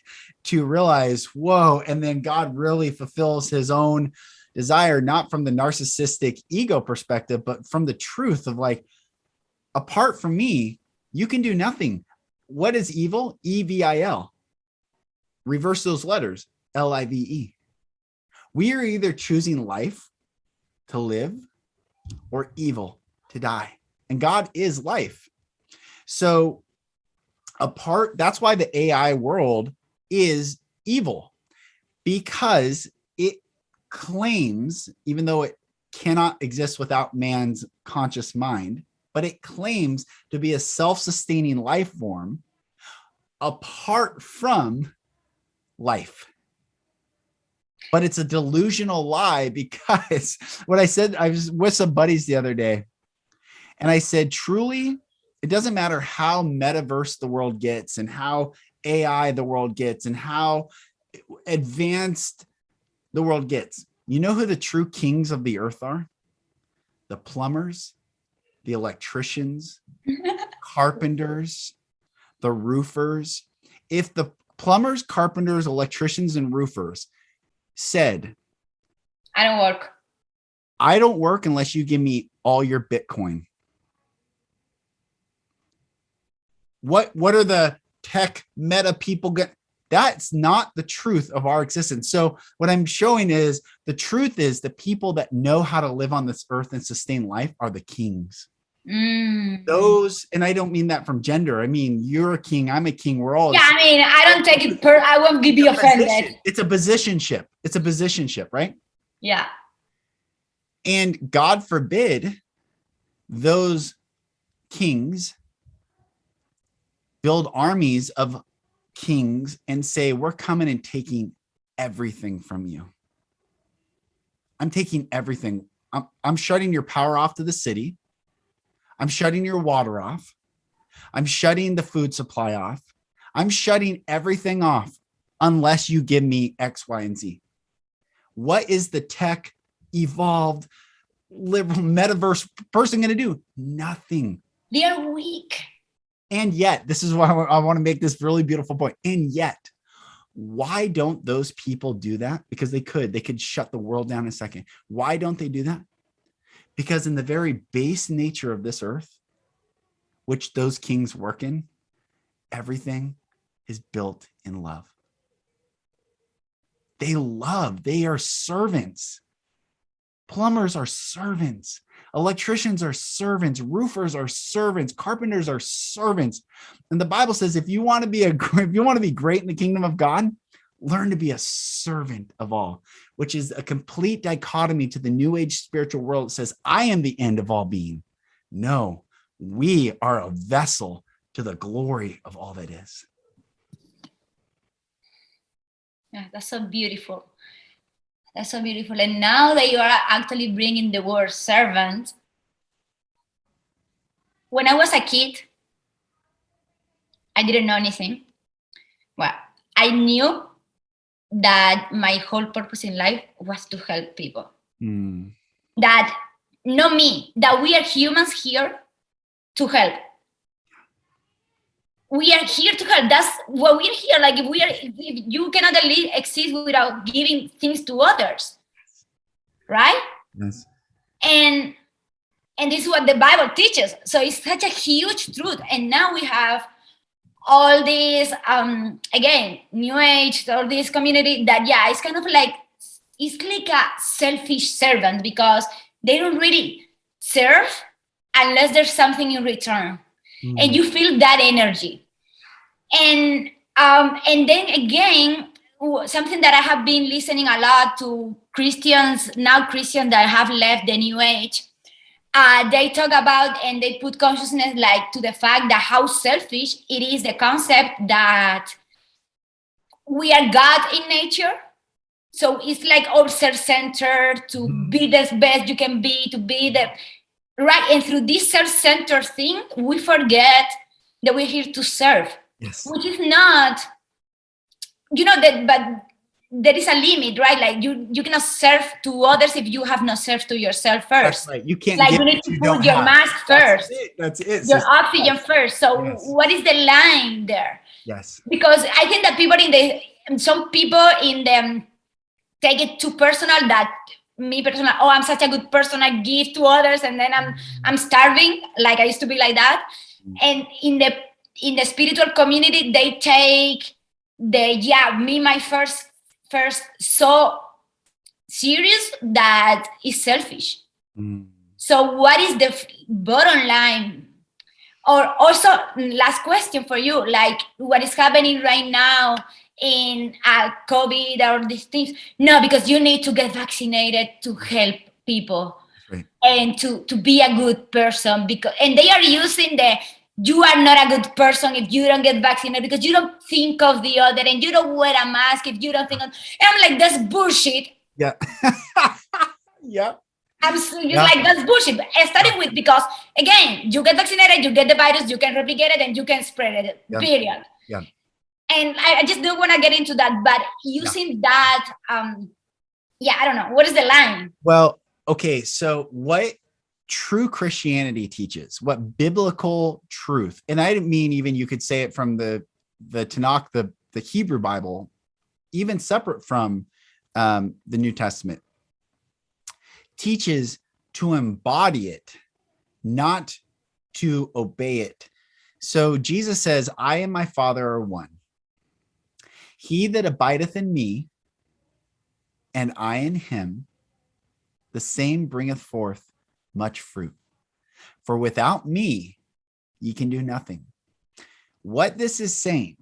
to realize, whoa, and then God really fulfills his own desire, not from the narcissistic ego perspective, but from the truth of like, apart from me, you can do nothing. What is evil? EVIL. Reverse those letters, LIVE. We are either choosing life to live or evil to die. And God is life. So that's why the AI world is evil, because it claims, even though it cannot exist without man's conscious mind, but it claims to be a self-sustaining life form apart from life. But it's a delusional lie, because what I said, I was with some buddies the other day, and I said, truly, it doesn't matter how metaverse the world gets and how AI the world gets and how advanced the world gets. You know who the true kings of the earth are? The plumbers, the electricians, carpenters, the roofers. If the plumbers, carpenters, electricians, and roofers said, I don't work unless you give me all your Bitcoin. What are the tech meta people get? That's not the truth of our existence. So what I'm showing is the truth is the people that know how to live on this earth and sustain life are the kings. Those, and I don't mean that from gender. I mean, you're a king, I'm a king. We're all. Yeah, I mean, I don't take it I won't be offended. It's a positionship. It's a positionship, right? Yeah. And God forbid those kings build armies of kings and say, we're coming and taking everything from you. I'm taking everything. I'm shutting your power off to the city. I'm shutting your water off. I'm shutting the food supply off. I'm shutting everything off unless you give me X, Y, and Z. What is the tech evolved liberal metaverse person going to do? Nothing. They are weak. And yet, this is why I want to make this really beautiful point. And yet, why don't those people do that? Because they could shut the world down in a second. Why don't they do that? Because in the very base nature of this earth, which those kings work in, everything is built in love. They are servants. Plumbers are servants. Electricians are servants. Roofers are servants. Carpenters are servants. And the Bible says, if you want to be great in the kingdom of God, learn to be a servant of all, which is a complete dichotomy to the New Age spiritual world. It says, I am the end of all being. No, we are a vessel to the glory of all that is. Yeah, that's so beautiful. That's so beautiful. And now that you are actually bringing the word servant, when I was a kid, I didn't know anything. Well, I knew that my whole purpose in life was to help people. That, not me, that we are humans here to help. We are here to help. That's what we're here. Like if you cannot exist without giving things to others, right? Yes. And this is what the Bible teaches. So it's such a huge truth. And now we have all these, again, New Age, all this community that, yeah, it's kind of like, it's like a selfish servant because they don't really serve unless there's something in return. And you feel that energy. And then again, something that I have been listening a lot to Christians that have left the New Age, they talk about and they put consciousness like to the fact that how selfish it is, the concept that we are God in nature. So it's like all self-centered, to be the best you can be, to be the right. And through this self-centered thing, we forget that we're here to serve. Yes. Which is not, that, but there is a limit, right? Like you cannot serve to others if you have not served to yourself first. That's right. You can't like give you need to put your mask first. That's it. Your oxygen first. So what is the line there? Yes. Because I think that some people take it too personal, that me personally, oh, I'm such a good person, I give to others, and then I'm starving. Like I used to be like that. And in the spiritual community, they take my first so serious that is selfish. So what is the bottom line? Or also, last question for you, like what is happening right now in COVID or these things? No, because you need to get vaccinated to help people. Right. And to be a good person, and they are using you are not a good person if you don't get vaccinated because you don't think of the other and you don't wear a mask if you don't think of, and I'm like, that's bullshit. Yeah. Yeah. I'm just like, that's bullshit. Starting with, because again, you get vaccinated, you get the virus, you can replicate it and you can spread it, period. Yeah. And I just don't want to get into that, but using that, I don't know. What is the line? Well, okay. So what true Christianity teaches, what biblical truth, and I didn't mean even you could say it from the Tanakh, the Hebrew Bible, even separate from the New Testament, teaches to embody it, not to obey it. So Jesus says, I and my Father are one. He that abideth in me, and I in him, the same bringeth forth much fruit. For without me, ye can do nothing. What this is saying,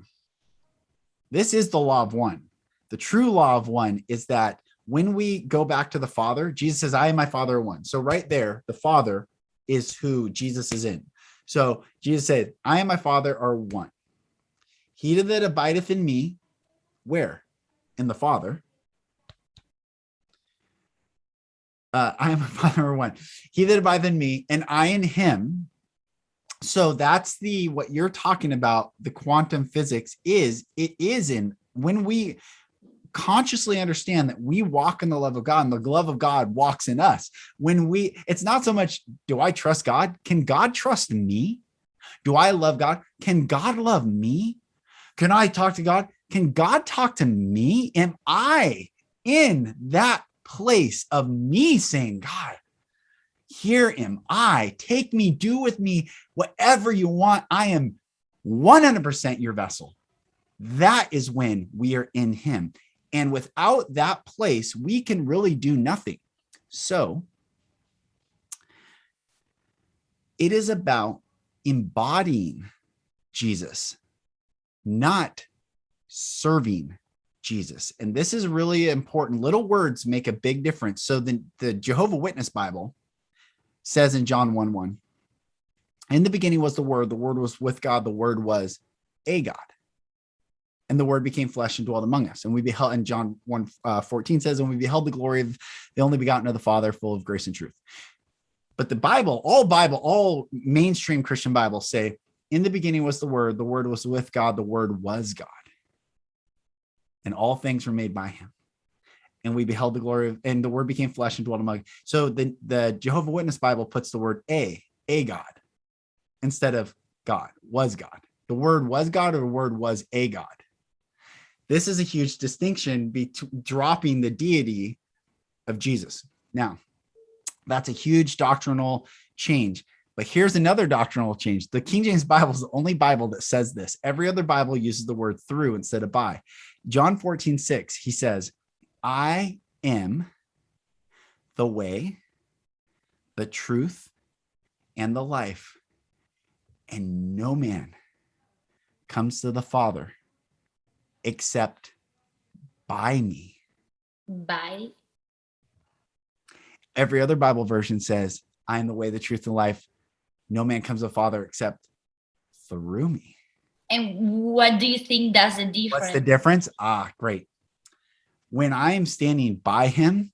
this is the law of one. The true law of one is that when we go back to the Father, Jesus says, I and my Father are one. So right there, the Father is who Jesus is in. So Jesus said, I and my Father are one. He that abideth in me, where? In the Father. I and my Father are one. He that abideth in me, and I in him. So that's what you're talking about, the quantum physics when we consciously understand that we walk in the love of God and the love of God walks in us. It's not so much, do I trust God? Can God trust me? Do I love God? Can God love me? Can I talk to God? Can God talk to me? Am I in that place of me saying, God, here am I, take me, do with me whatever you want. I am 100% your vessel. That is when we are in him. And without that place, we can really do nothing. So it is about embodying Jesus, not serving Jesus. And this is really important. Little words make a big difference. So the Jehovah's Witness Bible says in John 1:1, in the beginning was the Word was with God, the Word was a God. And the Word became flesh and dwelt among us. And we beheld, and John 1:14 says, and we beheld the glory of the only begotten of the Father, full of grace and truth. But the Bible, all mainstream Christian Bibles say, in the beginning was the Word was with God, the Word was God. And all things were made by him. And we beheld the glory of, and the Word became flesh and dwelt among us. So the Jehovah's Witness Bible puts the word a God, instead of God, was God. The Word was God, or the Word was a God. This is a huge distinction dropping the deity of Jesus. Now, that's a huge doctrinal change. But here's another doctrinal change. The King James Bible is the only Bible that says this. Every other Bible uses the word through instead of by. John 14:6, he says, I am the way, the truth, and the life, and no man comes to the Father except by me. By? Every other Bible version says, I am the way, the truth, and life. No man comes to the Father except through me. And what do you think that's the difference? What's the difference? Great. When I am standing by him,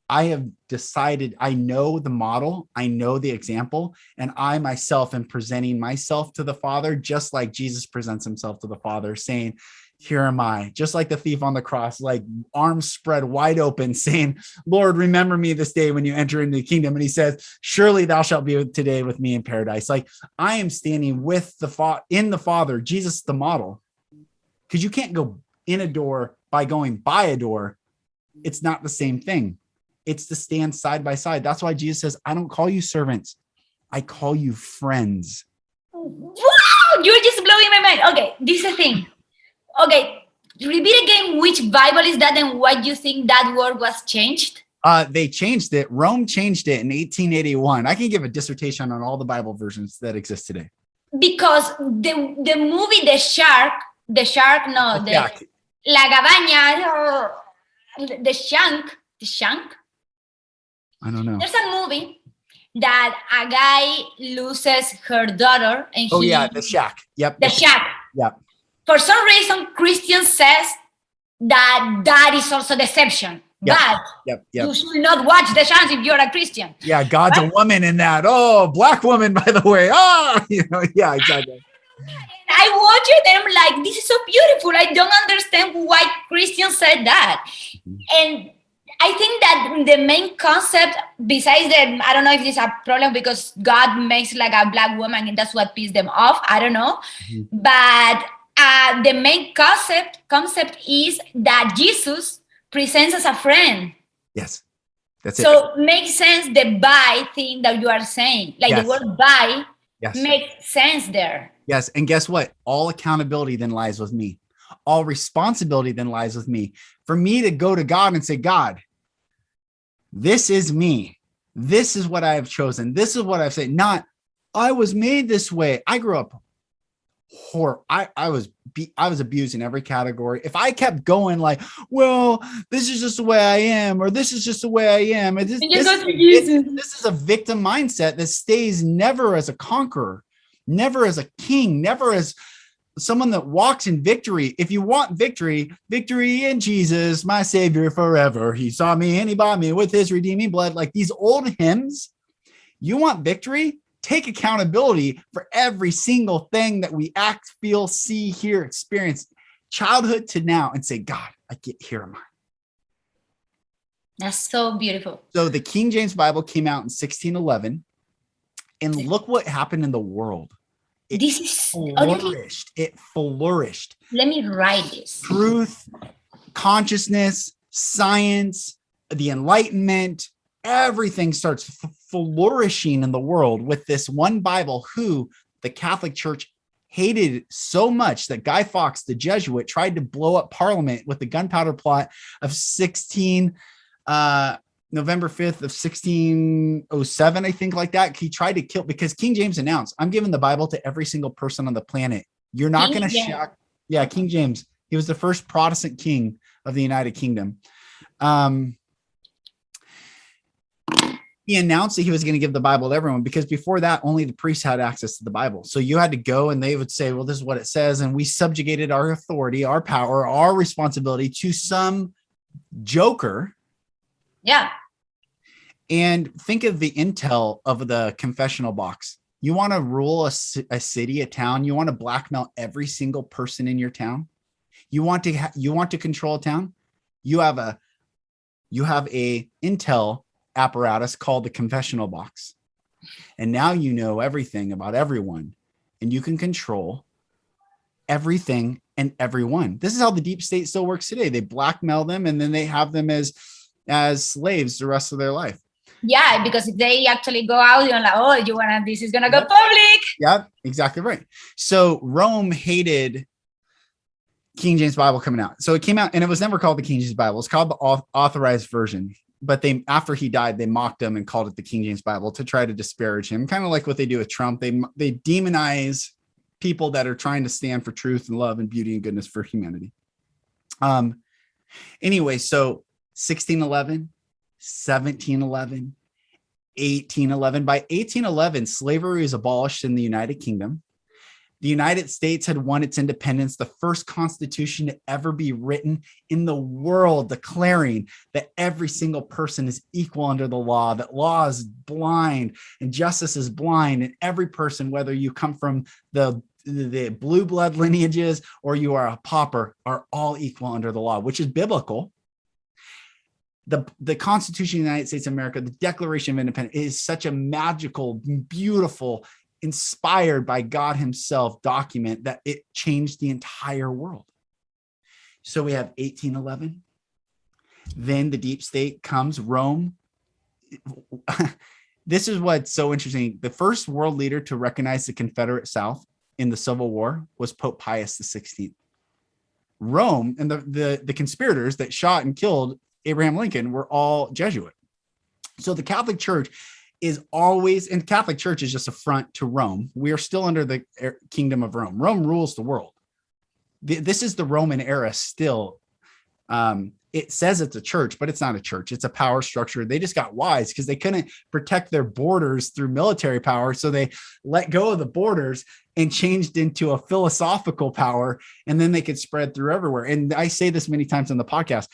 I have decided, I know the model, I know the example, and I myself am presenting myself to the Father, just like Jesus presents himself to the Father, saying, here am I, just like the thief on the cross, like arms spread wide open, saying, Lord, remember me this day when you enter into the kingdom. And he says, surely thou shalt be today with me in paradise. Like I am standing with in the Father, Jesus, the model, because you can't go in a door by going by a door. It's not the same thing. It's to stand side by side. That's why Jesus says, I don't call you servants. I call you friends. Wow, you're just blowing my mind. Okay, this is the thing. Okay, repeat again which Bible is that and why you think that word was changed? They changed it. Rome changed it in 1881. I can give a dissertation on all the Bible versions that exist today. Because the movie La Cabaña, the shank. I don't know. There's a movie that a guy loses her daughter and the shack. Yep. The shack. Yep. For some reason, Christian says that is also deception. Yep. But you should not watch the shack if you're a Christian. Yeah, God's a woman in that. Oh, black woman, by the way. Yeah, exactly. I watch it and I'm like, this is so beautiful. I don't understand why Christians said that. And I think that the main concept, besides that, I don't know if this is a problem because God makes like a black woman and that's what pissed them off. I don't know. Mm-hmm. But the main concept is that Jesus presents as a friend. Yes, that's it. So makes sense the by thing that you are saying. Like the word by makes sense there. Yes, and guess what? All accountability then lies with me. All responsibility then lies with me. For me to go to God and say, God, this is me. This is what I have chosen. This is what I've said. Not, I was made this way. I grew up I was abused in every category. If I kept going like, well, this is just the way I am, or this is just the way I am. This is a victim mindset that stays never as a conqueror, never as a king, never as someone that walks in victory. If you want victory in Jesus, my Savior forever. He saw me and he bought me with his redeeming blood. Like these old hymns, you want victory? Take accountability for every single thing that we act, feel, see, hear, experience, childhood to now, and say, God, here am I. That's so beautiful. So the King James Bible came out in 1611, and look what happened in the world. It flourished. Let me write this. Truth, consciousness, science, the Enlightenment, everything starts flourishing in the world with this one Bible who the Catholic Church hated so much that Guy Fawkes, the Jesuit, tried to blow up Parliament with the gunpowder plot of November 5th of 1607, I think, like that. He tried to kill, because King James announced, I'm giving the Bible to every single person on the planet. You're not going to shock. Yeah, King James. He was the first Protestant king of the United Kingdom. He announced that he was going to give the Bible to everyone, because before that, only the priests had access to the Bible. So you had to go and they would say, well, this is what it says. And we subjugated our authority, our power, our responsibility to some joker. Yeah. And think of the intel of the confessional box. You want to rule a city, a town. You want to blackmail every single person in your town. You want to control a town. You have a intel apparatus called the confessional box. And now you know everything about everyone, and you can control everything and everyone. This is how the deep state still works today. They blackmail them, and then they have them as slaves the rest of their life. Yeah, because if they actually go out, you're like, oh, this is gonna go public. Yeah, exactly right. So Rome hated King James Bible coming out. So it came out, and it was never called the King James Bible. It's called the Authorized Version. But after he died, they mocked him and called it the King James Bible to try to disparage him. Kind of like what they do with Trump. They demonize people that are trying to stand for truth and love and beauty and goodness for humanity. Anyway, so 1611, 1711, 1811. By 1811, slavery was abolished in the United Kingdom. The United States had won its independence, the first constitution to ever be written in the world, declaring that every single person is equal under the law, that law is blind and justice is blind, and every person, whether you come from the blue blood lineages or you are a pauper, are all equal under the law, which is biblical. The Constitution of the United States of America, the Declaration of Independence, is such a magical, beautiful, inspired by God himself document that it changed the entire world. So we have 1811. Then the deep state comes, Rome. This is what's so interesting. The first world leader to recognize the Confederate South in the Civil War was Pope Pius XVI. Rome and the conspirators that shot and killed Abraham Lincoln were all Jesuit. So the Catholic Church is always, and Catholic Church is just a front to Rome. We are still under the kingdom of Rome. Rome rules the world. This is the Roman era still. It says it's a church, but it's not a church. It's a power structure. They just got wise because they couldn't protect their borders through military power. So they let go of the borders and changed into a philosophical power. And then they could spread through everywhere. And I say this many times on the podcast,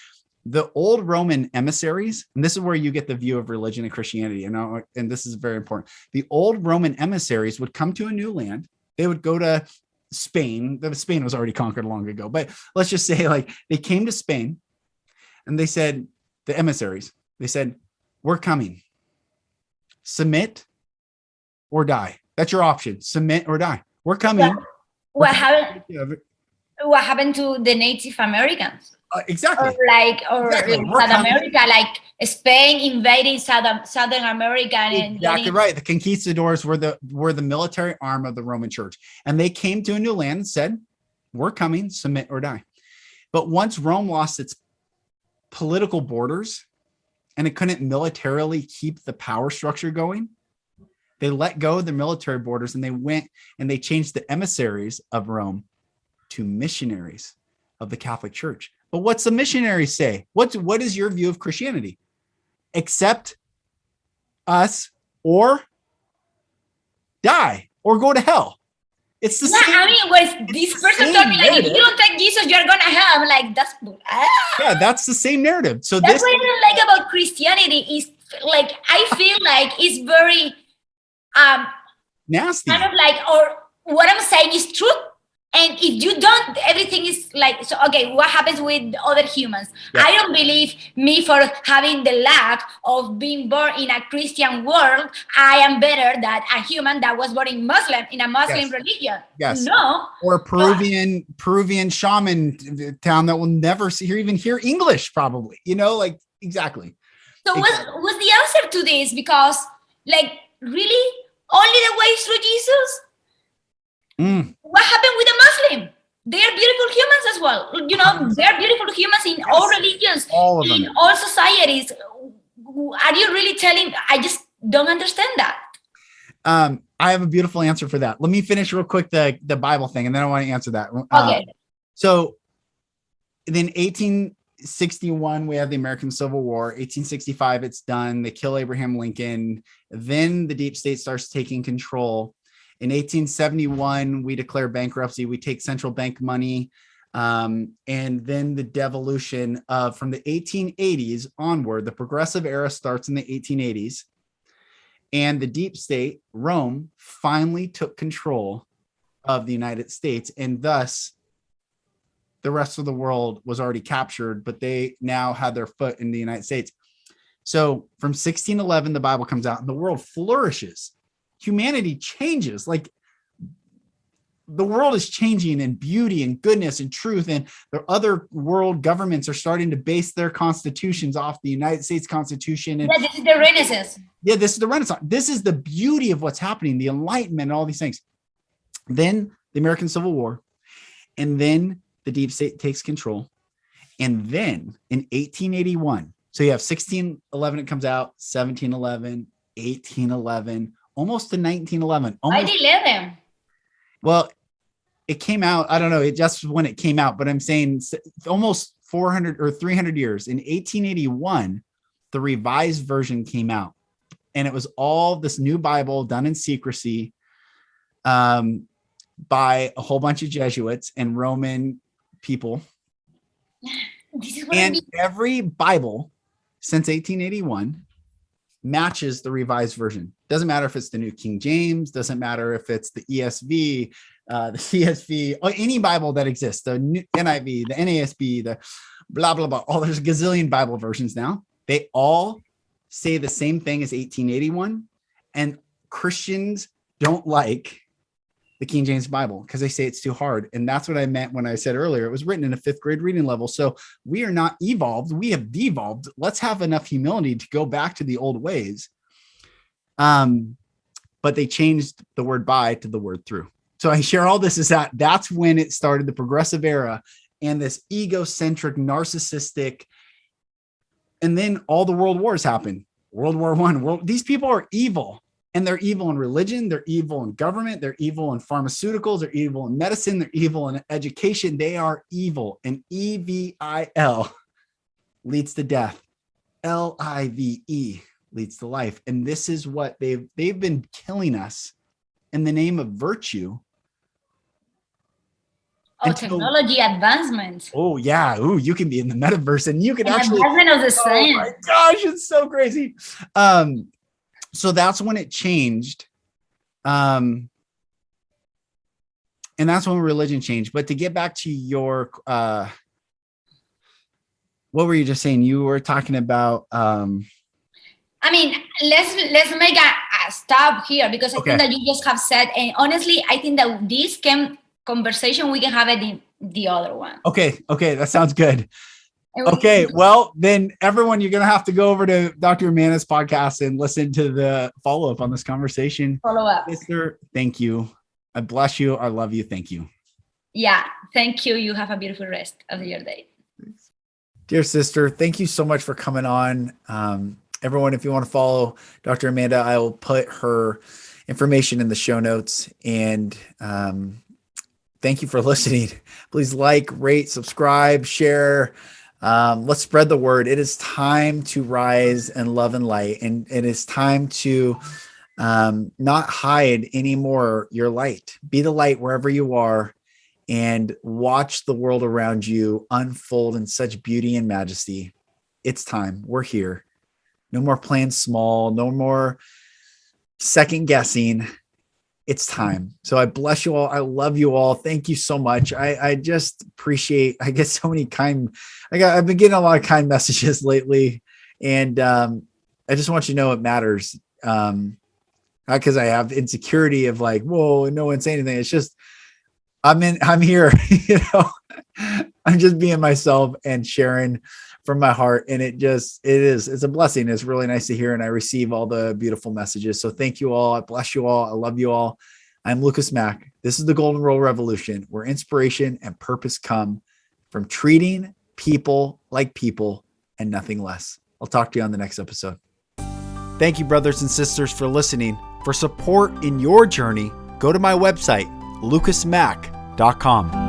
the old Roman emissaries, and this is where you get the view of religion and Christianity, and this is very important. The old Roman emissaries would come to a new land. They would go to Spain. Spain was already conquered long ago, but let's just say like they came to Spain and they said, the emissaries, they said, we're coming. Submit or die. That's your option. Submit or die. We're coming. Yeah. What happened to the Native Americans? Exactly. Or South America, like Spain invading Southern America. Exactly right. The conquistadors were the military arm of the Roman Church, and they came to a new land and said, "We're coming. Submit or die." But once Rome lost its political borders, and it couldn't militarily keep the power structure going, they let go of the military borders, and they went and they changed the emissaries of Rome to missionaries of the Catholic Church. But what's the missionaries say? What is your view of Christianity? Accept us or die or go to hell. It's the same. I mean, when this person told me, like, if you don't take Jesus, you're gonna hell. I'm like, yeah, that's the same narrative. So that's what I don't like about Christianity is like I feel like it's very nasty. Kind of like, or what I'm saying is truth. And if you don't, everything is like, so, okay, what happens with other humans? Yeah. I don't believe me for having the lack of being born in a Christian world. I am better than a human that was born in a Muslim religion. Yes. No. Or Peruvian shaman town that will never even hear English probably, like exactly. So what's the answer to this? Because like really only the way is through Jesus? What happened with the Muslim? They are beautiful humans as well. They are beautiful humans in all religions, all societies. are you really telling? I just don't understand that. I have a beautiful answer for that. Let me finish real quick the Bible thing, and then I want to answer that. Okay. So then 1861, we have the American Civil War. 1865, it's done. They kill Abraham Lincoln. Then the deep state starts taking control. In 1871, we declare bankruptcy. We take central bank money. And then the devolution of from the 1880s onward, the progressive era starts in the 1880s. And the deep state, Rome, finally took control of the United States. And thus, the rest of the world was already captured, but they now had their foot in the United States. So from 1611, the Bible comes out and the world flourishes. Humanity changes. Like the world is changing in beauty and goodness and truth. And the other world governments are starting to base their constitutions off the United States Constitution. And this is the Renaissance. Yeah, this is the Renaissance. This is the beauty of what's happening, the Enlightenment, and all these things. Then the American Civil War. And then the deep state takes control. And then in 1881, so you have 1611, it comes out, 1711, 1811, almost to 1911. Why did 11? Well, it came out, I don't know, it just when it came out, but I'm saying almost 400 or 300 years. In 1881, the revised version came out. And it was all this new Bible done in secrecy by a whole bunch of Jesuits and Roman people. This is what And every Bible since 1881 matches the revised version. Doesn't matter if it's the New King James, doesn't matter if it's the ESV, the CSV, or any Bible that exists, the NIV, the NASB, the blah, blah, blah. Oh, there's a gazillion Bible versions now. They all say the same thing as 1881. And Christians don't like the King James Bible because they say it's too hard. And that's what I meant when I said earlier, it was written in a 5th grade reading level. So we are not evolved. We have devolved. Let's have enough humility to go back to the old ways. But they changed the word by to the word through. So I share all this is that's when it started, the progressive era and this egocentric, narcissistic, and then all the world wars happen. World War I, these people are evil. And they're evil in religion, they're evil in government, they're evil in pharmaceuticals, they're evil in medicine, they're evil in education. They are evil. And EVIL leads to death. LIVE leads to life. And this is what they've been killing us in the name of virtue. Technology advancement. Oh yeah. Ooh, you can be in the metaverse and you can actually advancement of the science. Oh my gosh, it's so crazy. So that's when it changed. And that's when religion changed. But to get back to your, what were you just saying? You were talking about, I mean, let's make a stop here because I think that you just have said, and honestly, I think that this conversation, we can have it in the other one. Okay. That sounds good. Okay, well, then everyone, you're going to have to go over to Dr. Amanda's podcast and listen to the follow-up on this conversation. Follow-up. Sister, thank you. I bless you. I love you. Thank you. Yeah, thank you. You have a beautiful rest of your day. Dear sister, thank you so much for coming on. Everyone, if you want to follow Dr. Amanda, I will put her information in the show notes. And thank you for listening. Please like, rate, subscribe, share. Let's spread the word. It is time to rise and love and light. And it is time to not hide anymore your light. Be the light wherever you are and watch the world around you unfold in such beauty and majesty. It's time. We're here. No more playing small. No more second guessing. It's time. So I bless you all. I love you all. Thank you so much. I just appreciate, I get so many I've been getting a lot of kind messages lately. And I just want you to know it matters. Not because I have insecurity of like, whoa, no one say anything. It's just, I'm here, I'm just being myself and sharing from my heart. And it's a blessing. It's really nice to hear. And I receive all the beautiful messages. So thank you all. I bless you all. I love you all. I'm Lucas Mack. This is the Golden Rule Revolution, where inspiration and purpose come from treating people like people and nothing less. I'll talk to you on the next episode. Thank you, brothers and sisters, for listening. For support in your journey, go to my website, lucasmack.com.